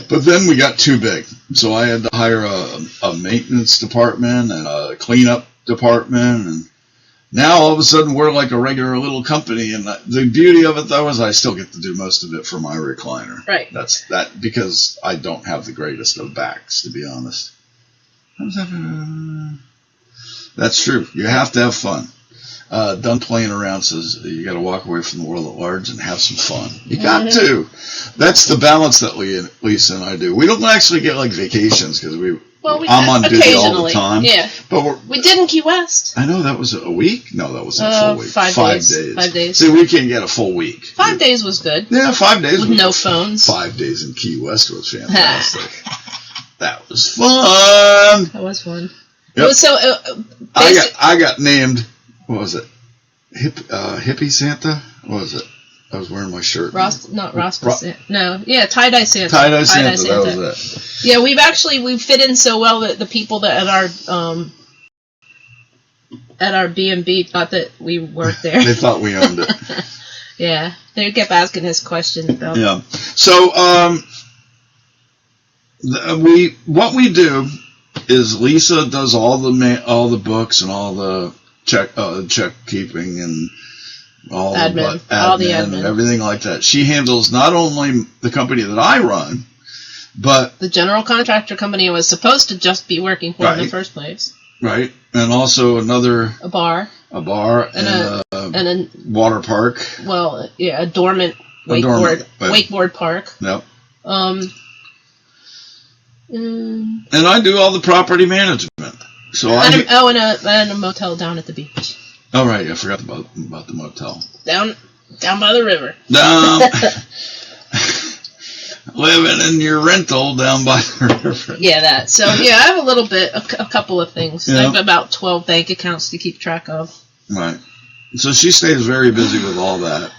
But then we got too big, so I had to hire a maintenance department and a cleanup department, and now all of a sudden we're like a regular little company. And the beauty of it, though, is I still get to do most of it from my recliner. Right. That's that because I don't have the greatest of backs, to be honest. That's true. You have to have fun. Done playing around says you got to walk away from the world at large and have some fun. You got to. That's the balance that Lisa and I do. We don't actually get like vacations because I'm on duty all the time. Yeah, but we did in Key West. I know that was a week. No, that wasn't a full week. 5 days. 5 days. See, we can't get a full week. 5 days was good. Yeah, 5 days with no phones. 5 days in Key West was fantastic. That was fun. That was fun. Yep. So I got named. What was it? Hippie Santa? What was it? I was wearing my shirt. Rasta Santa. No, yeah, tie-dye Santa. Tie-dye Santa, that was it. Yeah, we fit in so well that the people that at our B&B thought that we weren't there. They thought we owned it. Yeah, they kept asking us questions though. Yeah. So what we do is Lisa does all the books and all the check keeping and all admin, all the admin and everything like that. She handles not only the company that I run, but the general contractor company I was supposed to just be working for in the first place. Right, and also a bar, and a water park. Well, yeah, a dormant wakeboard park. Yep. And I do all the property management. So and a motel down at the beach. Oh right, I forgot about the motel. Down by the river. Down living in your rental down by the river. Yeah, that. So yeah, I have a couple of things. Yeah. I have about 12 bank accounts to keep track of. Right. So she stays very busy with all that.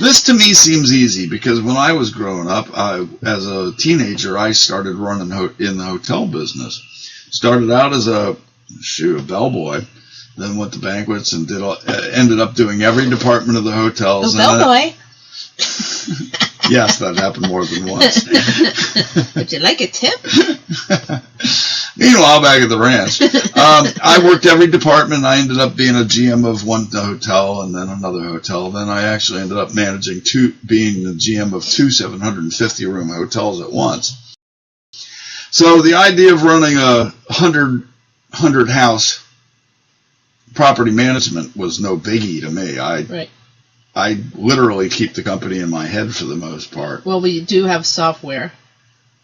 This to me seems easy because when I was growing up, as a teenager, I started running in the hotel business. Started out as a bellboy, then went to banquets and ended up doing every department of the hotels. Oh, bellboy. Yes, that happened more than once. Would you like a tip? Meanwhile, back at the ranch, I worked every department. I ended up being a GM of one hotel and then another hotel. Then I actually ended up being the GM of two 750-room hotels at once. So the idea of running a 100-house property management was no biggie to me. I literally keep the company in my head for the most part. Well, we do have software.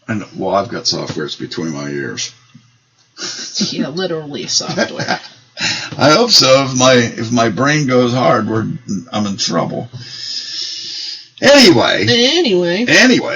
And I've got softwares between my ears. Yeah, literally software. I hope so. If my brain goes hard, I'm in trouble. Anyway,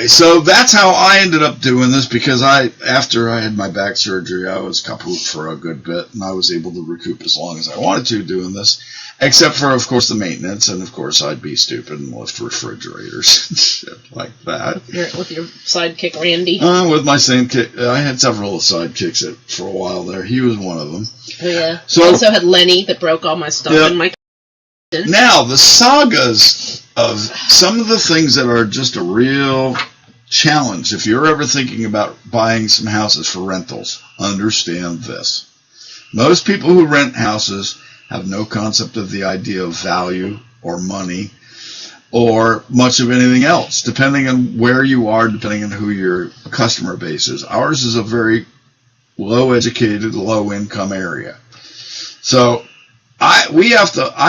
so that's how I ended up doing this because after I had my back surgery, I was kaput for a good bit, and I was able to recoup as long as I wanted to doing this, except for, of course, the maintenance, and of course, I'd be stupid and lift refrigerators and shit like that. With your sidekick, Randy? With my sidekick. I had several sidekicks for a while there. He was one of them. Oh, yeah. So, I also had Lenny that broke all my stuff in my kitchen. Now, the sagas of some of the things that are just a real challenge. If you're ever thinking about buying some houses for rentals, understand this. Most people who rent houses have no concept of the idea of value or money or much of anything else, depending on where you are, depending on who your customer base is. Ours is a very low-educated, low-income area. So I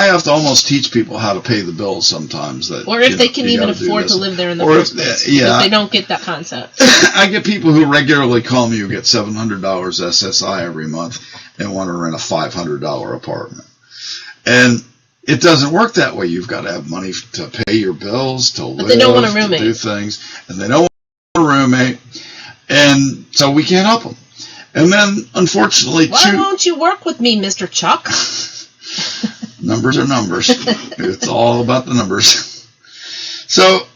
have to almost teach people how to pay the bills sometimes. Or if they can even afford to live there in the first place. If they don't get that concept. I get people who regularly call me who get $700 SSI every month and want to rent a $500 apartment. And it doesn't work that way. You've got to have money to pay your bills, to live, they don't want a roommate. To do things. And they don't want a roommate. And so we can't help them. And then, unfortunately, why won't you work with me, Mr. Chuck? Numbers are numbers. It's all about the numbers. So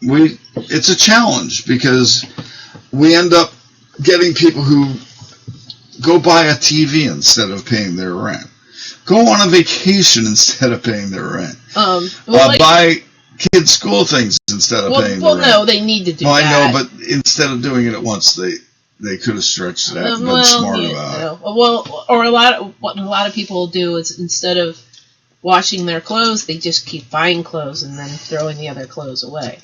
it's a challenge because we end up getting people who go buy a TV instead of paying their rent. Go on a vacation instead of paying their rent. Buy kids' school things instead of paying their rent. Well, no, they need to do that. I know, but instead of doing it at once, they could have stretched it out and been smart about it. Well, or what a lot of people do is instead of washing their clothes, they just keep buying clothes and then throwing the other clothes away.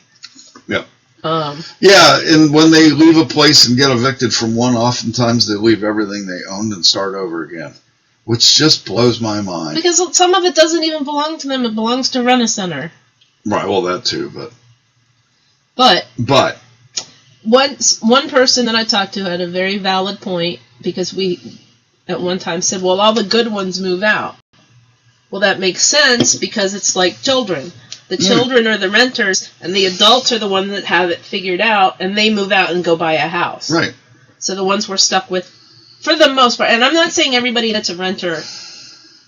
Yep. Yeah, and when they leave a place and get evicted from one, oftentimes they leave everything they owned and start over again, which just blows my mind. Because some of it doesn't even belong to them; it belongs to Rent-A-Center. Right. Well, that too, but one person that I talked to had a very valid point, because we at one time said, "Well, all the good ones move out." Well, that makes sense because it's like children. The children are the renters, and the adults are the ones that have it figured out, and they move out and go buy a house. Right. So the ones we're stuck with, for the most part, and I'm not saying everybody that's a renter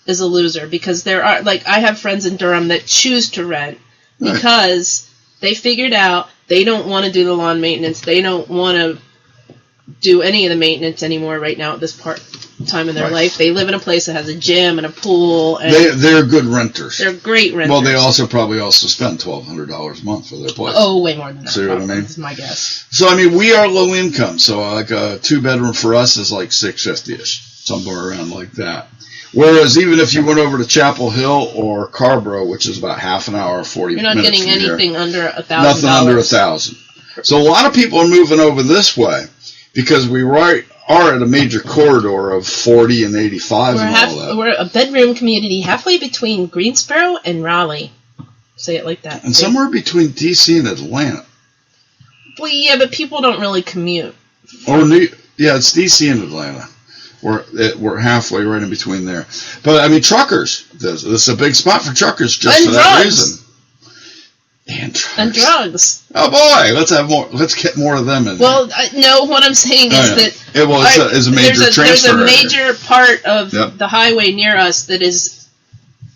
is a loser, because there are, like, I have friends in Durham that choose to rent because they figured out they don't want to do the lawn maintenance, they don't want to do any of the maintenance anymore right now at this time in their life. They live in a place that has a gym and a pool. And they're good renters. They're great renters. Well, they probably also spend $1,200 a month for their place. Oh, way more than that. See what I mean? That's my guess. So, I mean, we are low income. So, like a 2-bedroom for us is like $650-ish, somewhere around like that. Whereas even if you went over to Chapel Hill or Carborough, which is about half an hour, 40 minutes, you're not getting anything under $1,000. Nothing under $1,000. So a lot of people are moving over this way because we are at a major corridor of 40 and 85 and all that. We're a bedroom community halfway between Greensboro and Raleigh. Say it like that. And somewhere between D.C. and Atlanta. Well, yeah, but people don't really commute. It's D.C. and Atlanta. We're halfway right in between there. But, I mean, truckers. This is a big spot for truckers just for that reason. And drugs. Oh boy, let's get more of them in. Well, no, what I'm saying is that it's a major transfer. There's a major part of the highway near us that is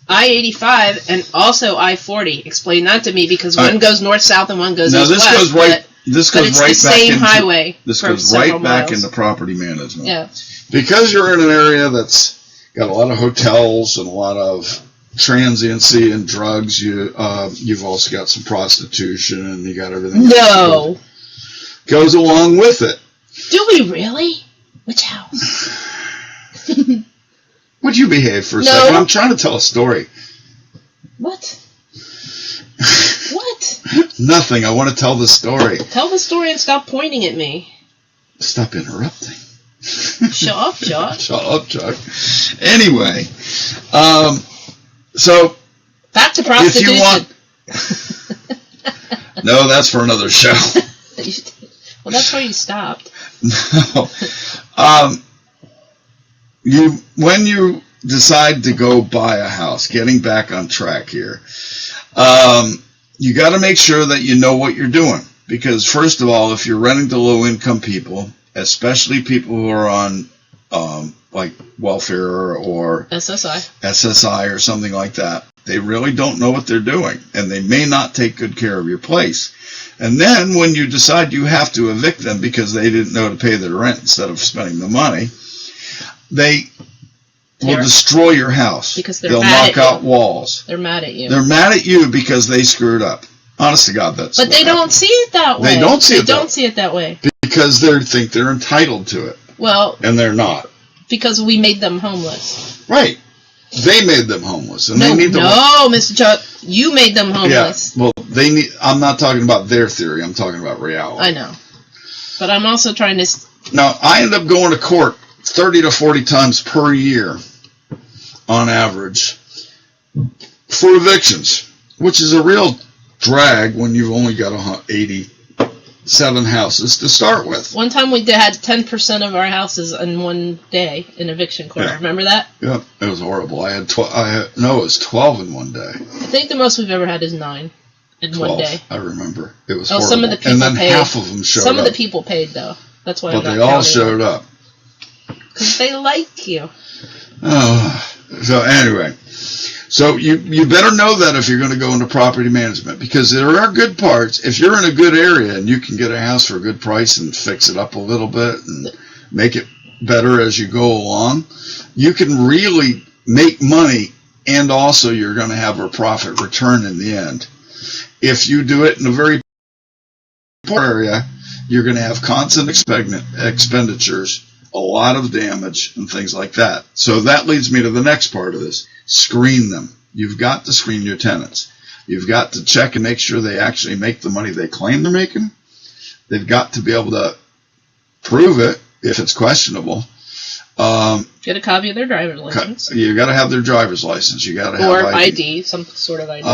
I-85 and also I-40. Explain that to me, because one goes north-south and one goes east-west. This goes right back same highway. This goes right back into property management. Yeah. Because you're in an area that's got a lot of hotels and a lot of transiency and drugs, you've also got some prostitution, and you got everything goes along with it. Do we really? Which house? Would you behave for a second? I'm trying to tell a story. What? Nothing. I want to tell the story. Tell the story and stop pointing at me. Stop interrupting. Shut up, Chuck. Shut up, Chuck. Anyway, so back to prostitution. If you want, no, that's for another show. Well, that's where you stopped. No, when you decide to go buy a house, getting back on track here, you got to make sure that you know what you're doing, because first of all, if you're renting to low-income people, especially people who are on like welfare or SSI or something like that, they really don't know what they're doing, and they may not take good care of your place. And then when you decide you have to evict them because they didn't know to pay their rent instead of spending the money, they will destroy your house. Because they'll knock out walls. They're mad at you. They're mad at you because they screwed up. Honest to God, that's. But they don't see it that way. They don't see it that way. Because they think they're entitled to it. Well, and they're not. Because we made them homeless. Right. They made them homeless, and no, they need them. No, Mr. Chuck, you made them homeless. Yeah. Well, they need. I'm not talking about their theory. I'm talking about reality. I know, but I'm also trying to. Now, I end up going to court 30 to 40 times per year, on average, for evictions, which is a real drag when you've only got 87 houses to start with. One time we had 10% of our houses in one day in eviction court. Yeah. Remember that? Yeah, it was horrible. It was 12 in one day. I think the most we've ever had is 9 in 12, one day. I remember. It was horrible. Some of the people and then paid. Half of them showed up. Some of the people paid, though. That's why. But they all showed up. Because they like you. Oh, so anyway. So you better know that if you're going to go into property management, because there are good parts. If you're in a good area and you can get a house for a good price and fix it up a little bit and make it better as you go along, you can really make money, and also you're going to have a profit return in the end. If you do it in a very poor area, you're going to have constant expenditures, a lot of damage, and things like that. So that leads me to the next part of this. Screen them. You've got to screen your tenants. You've got to check and make sure they actually make the money they claim they're making, They've got to be able to prove it if it's questionable. Get a copy of their driver's license. You got to have their driver's license. You got to have or ID, some sort of ID.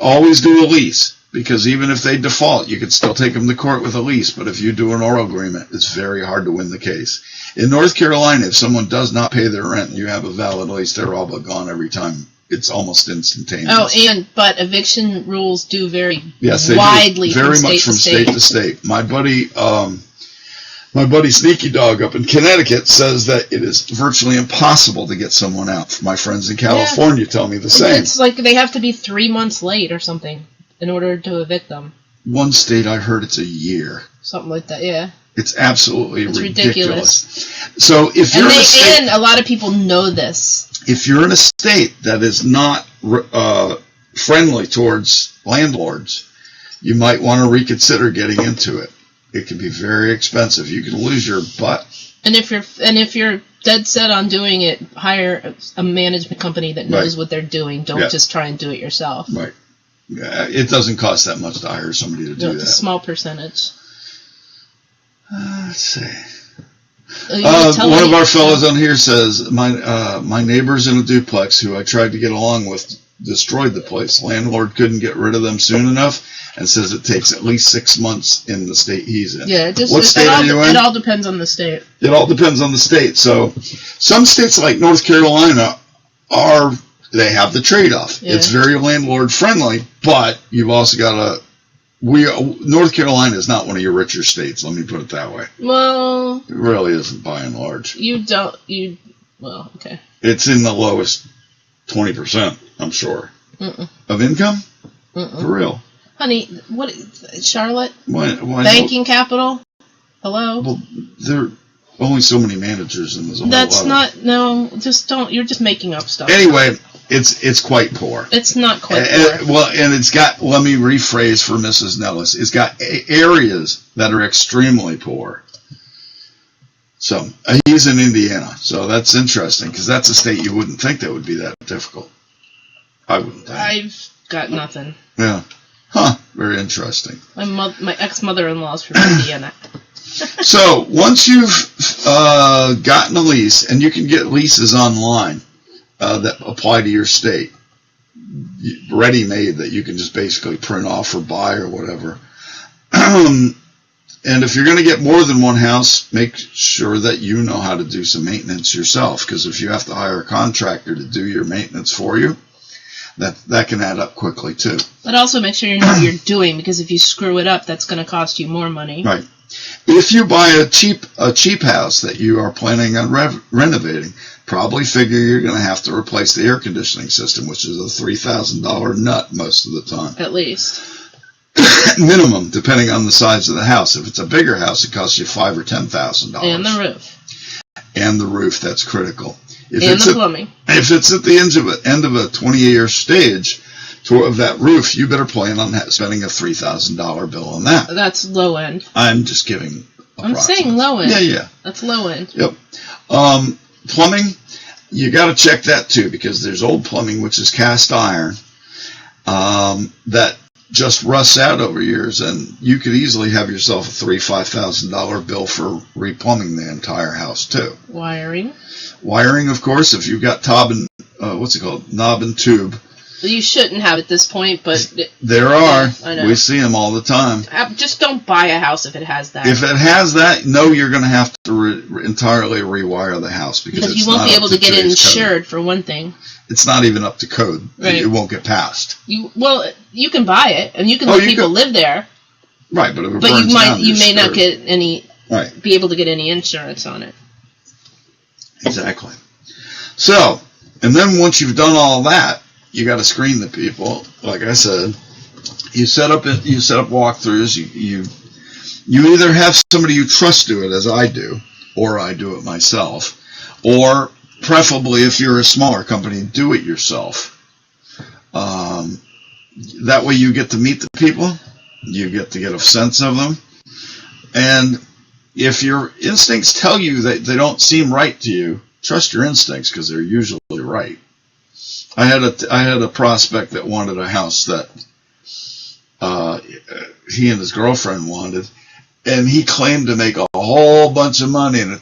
Always do a lease, because even if they default, you could still take them to court with a lease. But if you do an oral agreement, it's very hard to win the case. In North Carolina, if someone does not pay their rent and you have a valid lease, they're all but gone every time. It's almost instantaneous. Oh, but eviction rules do vary widely very much from state to state. My buddy Sneaky Dog up in Connecticut says that it is virtually impossible to get someone out. My friends in California tell me the same. It's like they have to be 3 months late or something in order to evict them. One state I heard it's a year. Something like that, yeah. It's absolutely ridiculous. So if you're and a lot of people know this. If you're in a state that is not friendly towards landlords, you might want to reconsider getting into it. It can be very expensive. You can lose your butt. And if you're dead set on doing it, hire a management company that knows what they're doing. Don't just try and do it yourself. Right. Yeah, it doesn't cost that much to hire somebody to do that. It's a small percentage. Let's see. One of our fellows on here says, my neighbors in a duplex who I tried to get along with destroyed the place. Landlord couldn't get rid of them soon enough and says it takes at least 6 months in the state he's in. Yeah, what state are you in? It all depends on the state. It all depends on the state. So some states like North Carolina they have the trade-off. Yeah. It's very landlord friendly, but you've also got North Carolina is not one of your richer states, let me put it that way. Well, it really isn't by and large. Okay. It's in the lowest 20%, I'm sure. Of income? For real. Honey, what, Charlotte? Why Banking capital? Hello? Well, there are only so many managers in this whole just don't, you're just making up stuff. Anyway, it's quite poor. It's not quite poor. And it's got, let me rephrase for Mrs. Nellis, it's got areas that are extremely poor. So, he's in Indiana, so that's interesting, because that's a state you wouldn't think that would be that difficult. I wouldn't think. I've got nothing. Yeah. Huh, very interesting. My ex-mother-in-law's from Indiana. So, once you've gotten a lease, and you can get leases online that apply to your state, ready-made, that you can just basically print off or buy or whatever. And if you're going to get more than one house, make sure that you know how to do some maintenance yourself, because if you have to hire a contractor to do your maintenance for you, that can add up quickly too. But also make sure you know what you're doing, because if you screw it up, that's going to cost you more money. Right. If you buy a cheap house that you are planning on renovating, probably figure you're going to have to replace the air conditioning system, which is a $3,000 nut most of the time. At least. Minimum, depending on the size of the house. If it's a bigger house, it costs you $5,000 or $10,000. And the roof. And the roof, that's critical. And the plumbing. If it's at the end of a 20-year stage of that roof, you better plan on spending a $3,000 bill on that. That's low end. I'm just giving. I'm saying low end. Yeah. That's low end. Yep. Plumbing, you got to check that too, because there's old plumbing, which is cast iron, that just rusts out over years, and you could easily have yourself a $3,000-$5,000 bill for replumbing the entire house too. Wiring, of course, if you've got knob and tube. You shouldn't have at this point, but there are. I know. We see them all the time. Just don't buy a house if it has that. If it has that, you're going to have to entirely rewire the house, because you won't be able to get it insured, for one thing. It's not even up to code. Right. It won't get passed. You can buy it, and you can let people live there. Right, but if it burns down, you may not get be able to get any insurance on it. Exactly. So, and then once you've done all that, you got to screen the people. Like I said, you set up walkthroughs. You either have somebody you trust do it, as I do, or I do it myself, or preferably, if you're a smaller company, do it yourself. That way you get to meet the people, you get to get a sense of them, and if your instincts tell you that they don't seem right to you, trust your instincts, because they're usually right. I had a prospect that wanted a house that he and his girlfriend wanted. And he claimed to make a whole bunch of money. And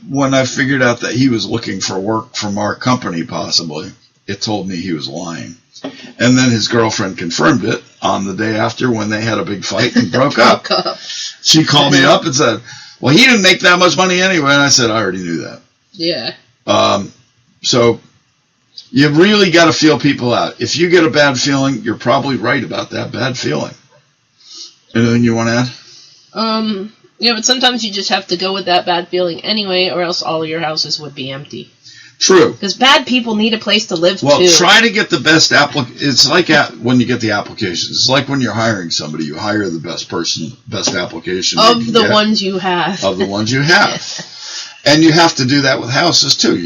when I figured out that he was looking for work from our company, possibly, it told me he was lying. And then his girlfriend confirmed it on the day after when they had a big fight and broke up. She called me up and said, well, he didn't make that much money anyway. And I said, I already knew that. Yeah. So you really got to feel people out. If you get a bad feeling, you're probably right about that bad feeling. Anything you want to add? Yeah, but sometimes you just have to go with that bad feeling anyway, or else all of your houses would be empty. True. Because bad people need a place to live, well, too. Well, try to get the best It's like when you get the applications. It's like when you're hiring somebody. You hire the best person, best application. Of the ones you have. Of the ones you have. And you have to do that with houses, too.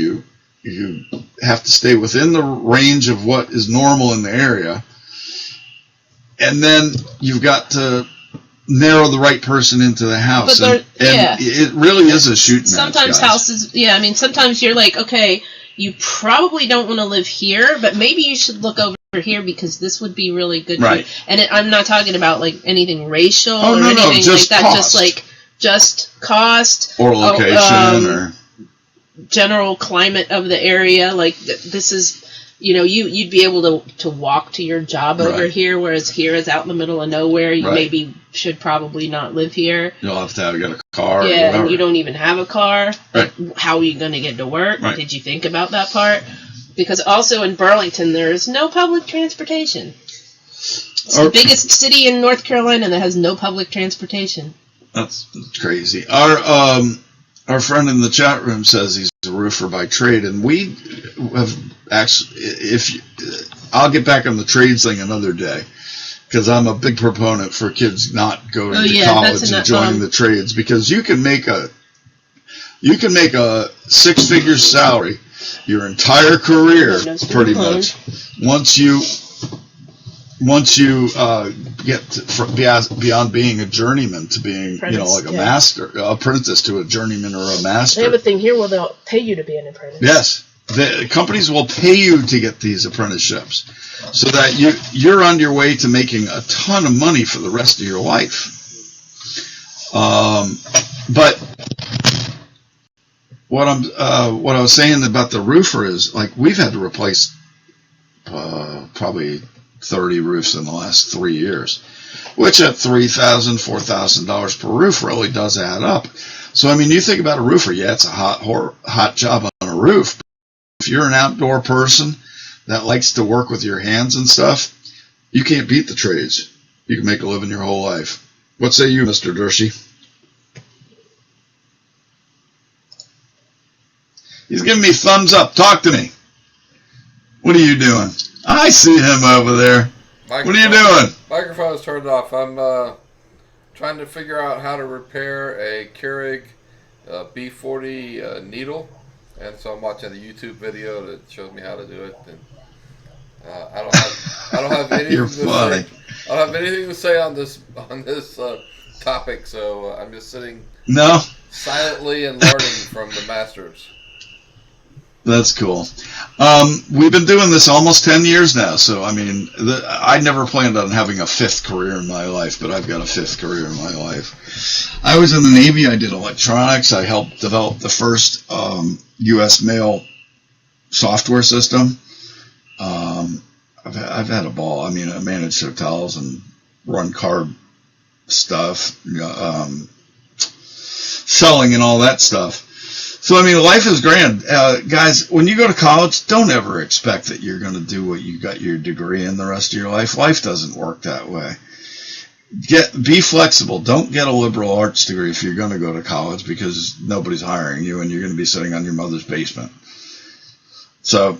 You have to stay within the range of what is normal in the area. And then you've got to narrow the right person into the house. And it really is a shooting match. Sometimes houses, sometimes you're like, okay, you probably don't want to live here, but maybe you should look over here because this would be really good. Right. And I'm not talking about like anything racial or anything like that. Cost. Just cost. Or location or general climate of the area. Like this is, you'd be able to walk to your job over here, whereas here is out in the middle of nowhere. You maybe should probably not live here. You'll have to get a car. Yeah, and you don't even have a car. Right. How are you going to get to work? Right. Did you think about that part? Because also in Burlington, there is no public transportation. It's the biggest city in North Carolina that has no public transportation. That's crazy. Our friend in the chat room says he's a roofer by trade, and we have actually. I'll get back on the trades thing another day, because I'm a big proponent for kids not going to college and joining the trades, because you can make a 6-figure salary your entire career pretty much once you get beyond being a journeyman to being like a master, apprentice to a journeyman or a master. They have a thing here where they'll pay you to be an apprentice. Yes, the companies will pay you to get these apprenticeships, so that you're on your way to making a ton of money for the rest of your life. But what I was saying about the roofer is, like, we've had to replace probably 30 roofs in the last 3 years, which at $3,000, $4,000 per roof really does add up. So, I mean, you think about a roofer, it's a hot job on a roof. If you're an outdoor person that likes to work with your hands and stuff, you can't beat the trades. You can make a living your whole life. What say you, Mr. Dershey? He's giving me thumbs up. Talk to me. What are you doing? I see him over there. What are you doing? Microphone is turned off. I'm trying to figure out how to repair a Keurig B40 needle, and so I'm watching a YouTube video that shows me how to do it. And I don't have anything. You're funny. I don't have anything to say on this topic, so I'm just sitting silently and learning from the masters. That's cool. We've been doing this almost 10 years now, so I mean, I never planned on having a fifth career in my life, but I've got a fifth career in my life. I was in the Navy. I did electronics. I helped develop the first U.S. mail software system. I've had a ball. I mean, I managed hotels and run card stuff, selling and all that stuff. So, I mean, life is grand. Guys, when you go to college, don't ever expect that you're going to do what you got your degree in the rest of your life. Life doesn't work that way. Be flexible. Don't get a liberal arts degree if you're going to go to college, because nobody's hiring you and you're going to be sitting on your mother's basement. So,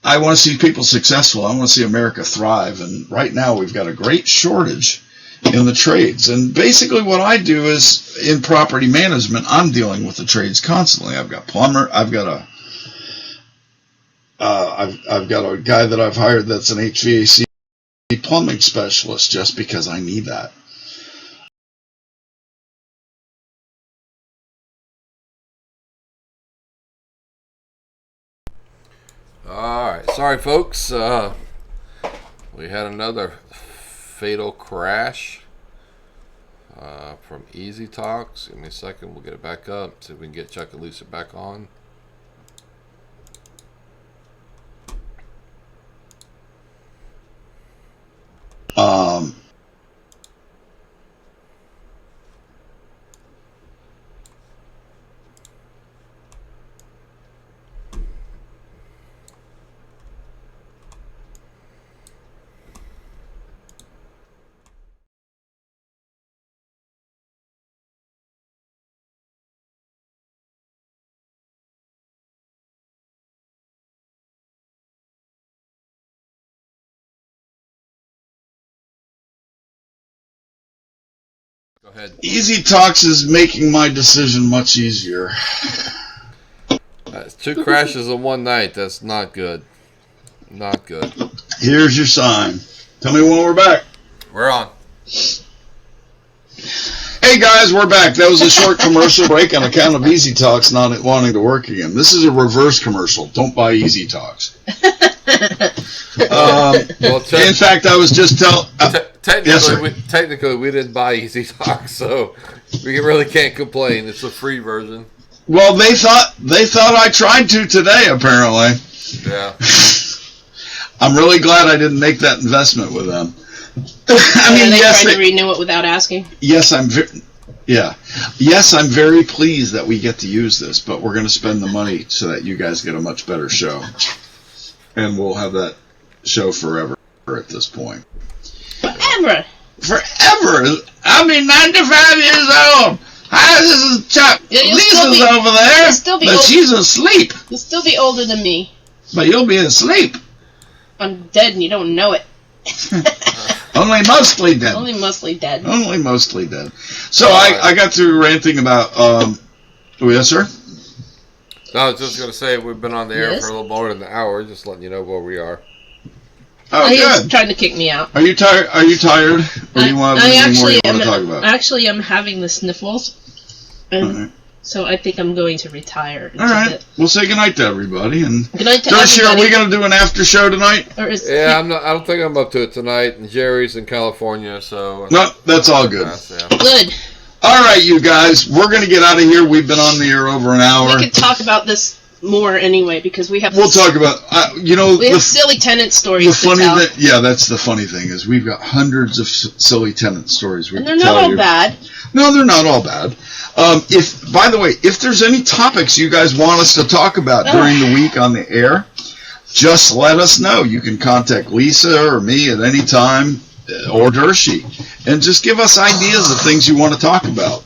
I want to see people successful. I want to see America thrive. And right now, we've got a great shortage in the trades. And basically what I do is, in property management, I'm dealing with the trades constantly. I've got plumber, I've got a guy that I've hired that's an HVAC plumbing specialist, just because I need that. All right, sorry folks, we had another Fatal Crash from Easy Talks. Give me a second. We'll get it back up. See if we can get Chuck and Lisa back on. Go ahead. Easy Talks is making my decision much easier. That's 2 crashes in one night. That's not good. Not good. Here's your sign. Tell me when we're back. We're on. Hey guys, we're back. That was a short commercial break on account of Easy Talks not wanting to work again. This is a reverse commercial. Don't buy Easy Talks. In fact, I was just technically, we didn't buy Easy Talk, so we really can't complain. It's a free version. Well, they thought I tried to today. Apparently, yeah. I'm really glad I didn't make that investment with them. Yes, they tried to renew it without asking. Yes, I'm very pleased that we get to use this, but we're going to spend the money so that you guys get a much better show. And we'll have that show forever at this point. Forever. I'll be 95 years old. Hi, this is Chuck. Lisa's over there, but she's asleep. You'll still be older than me. But you'll be asleep. I'm dead and you don't know it. Only mostly dead. Only mostly dead. So I got through ranting about... yes, sir? No, I was just going to say, we've been on the air for a little more than an hour, just letting you know where we are. Oh, he was trying to kick me out. Are you tired? Or do you want anything more you want to talk about? Actually, I'm having the sniffles. And so I think I'm going to retire. All right. We'll say goodnight to everybody. And good night to Darcy, everybody. are we going to do an after show tonight? I don't think I'm up to it tonight. And Jerry's in California, so... No, that's all good. Good. All right, you guys. We're going to get out of here. We've been on the air over an hour. We could talk about this more anyway, because we have... We'll talk about... we have silly tenant stories to tell. That's the funny thing, is we've got hundreds of silly tenant stories we and can they're tell not all bad. No, they're not all bad. By the way, if there's any topics you guys want us to talk about during the week on the air, just let us know. You can contact Lisa or me at any time, or Dershie, and just give us ideas of things you want to talk about.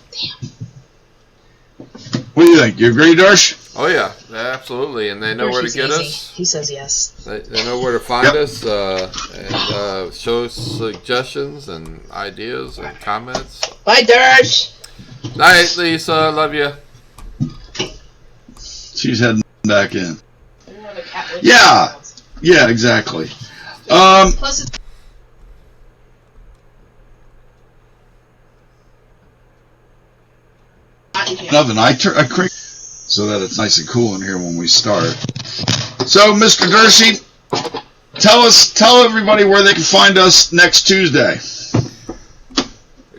What do you think? You agree, Dersh? Oh, yeah, absolutely. And they know where to get us. He says yes. They know where to find us and show suggestions and ideas and comments. Bye, Dersh. Night, Lisa. Love you. She's heading back in. Yeah, exactly. Plus it's nothing. I crank so that it's nice and cool in here when we start. So, Mr. Dershie, tell everybody where they can find us next Tuesday.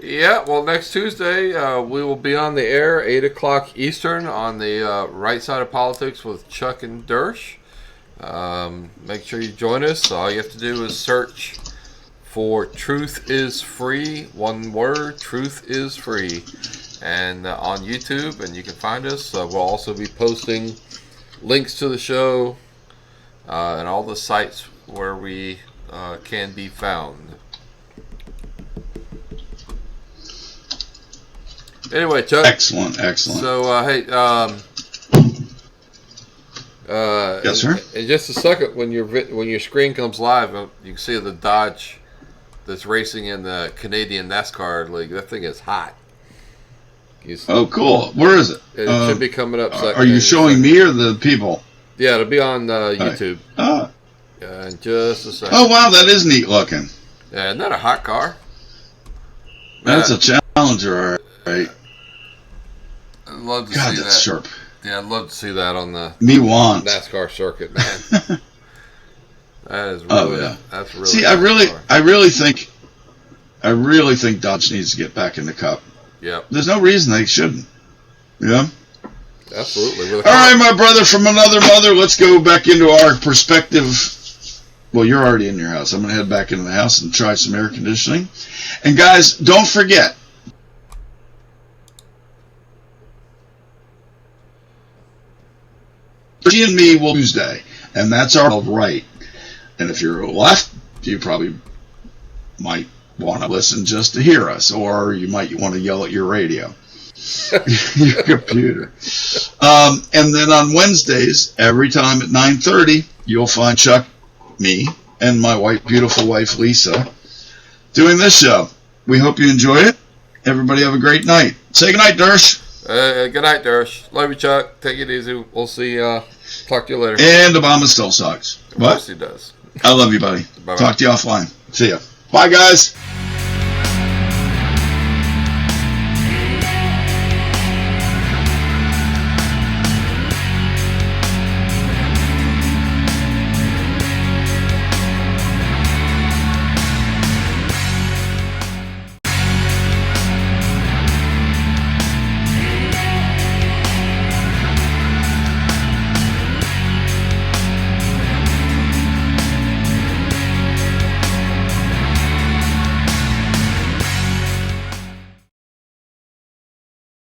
Yeah, well, next Tuesday we will be on the air 8 o'clock Eastern on the Right Side of Politics with Chuck and Dersh. Make sure you join us. All you have to do is search for Truth is Free, one word, Truth is Free, and on YouTube, and you can find us. We'll also be posting links to the show and all the sites where we can be found. Anyway, Chuck. Excellent. So, hey, yes, sir. In just a second, when your screen comes live, you can see the Dodge that's racing in the Canadian NASCAR League. That thing is hot. Oh, cool. Where is it? It should be coming up. Are you showing me or the people? Yeah, it'll be on YouTube. Oh. In just a second. Oh, wow, that is neat looking. Yeah, isn't that a hot car? That's a Challenger, all right. I'd love to see God, that. that's sharp. Yeah, I'd love to see that on the NASCAR circuit, man. That is really, that's really. See, I really think I really think Dodge needs to get back in the Cup. Yeah. There's no reason they shouldn't. Yeah. Absolutely. All right, my brother from another mother. Let's go back into our perspective. Well, you're already in your house. I'm going to head back into the house and try some air conditioning. And guys, don't forget. She and me will Tuesday, and that's our right. And if you're left, you probably might want to listen just to hear us, or you might want to yell at your radio, your computer. And then on Wednesdays, every time at 9:30, you'll find Chuck, me, and my beautiful wife Lisa doing this show. We hope you enjoy it. Everybody have a great night. Say goodnight, Dersh. Good night, Dersh. Love you, Chuck. Take it easy. We'll see. Talk to you later. And Obama still sucks. Of course he does. I love you, buddy. Bye-bye. Talk to you offline. See ya. Bye, guys.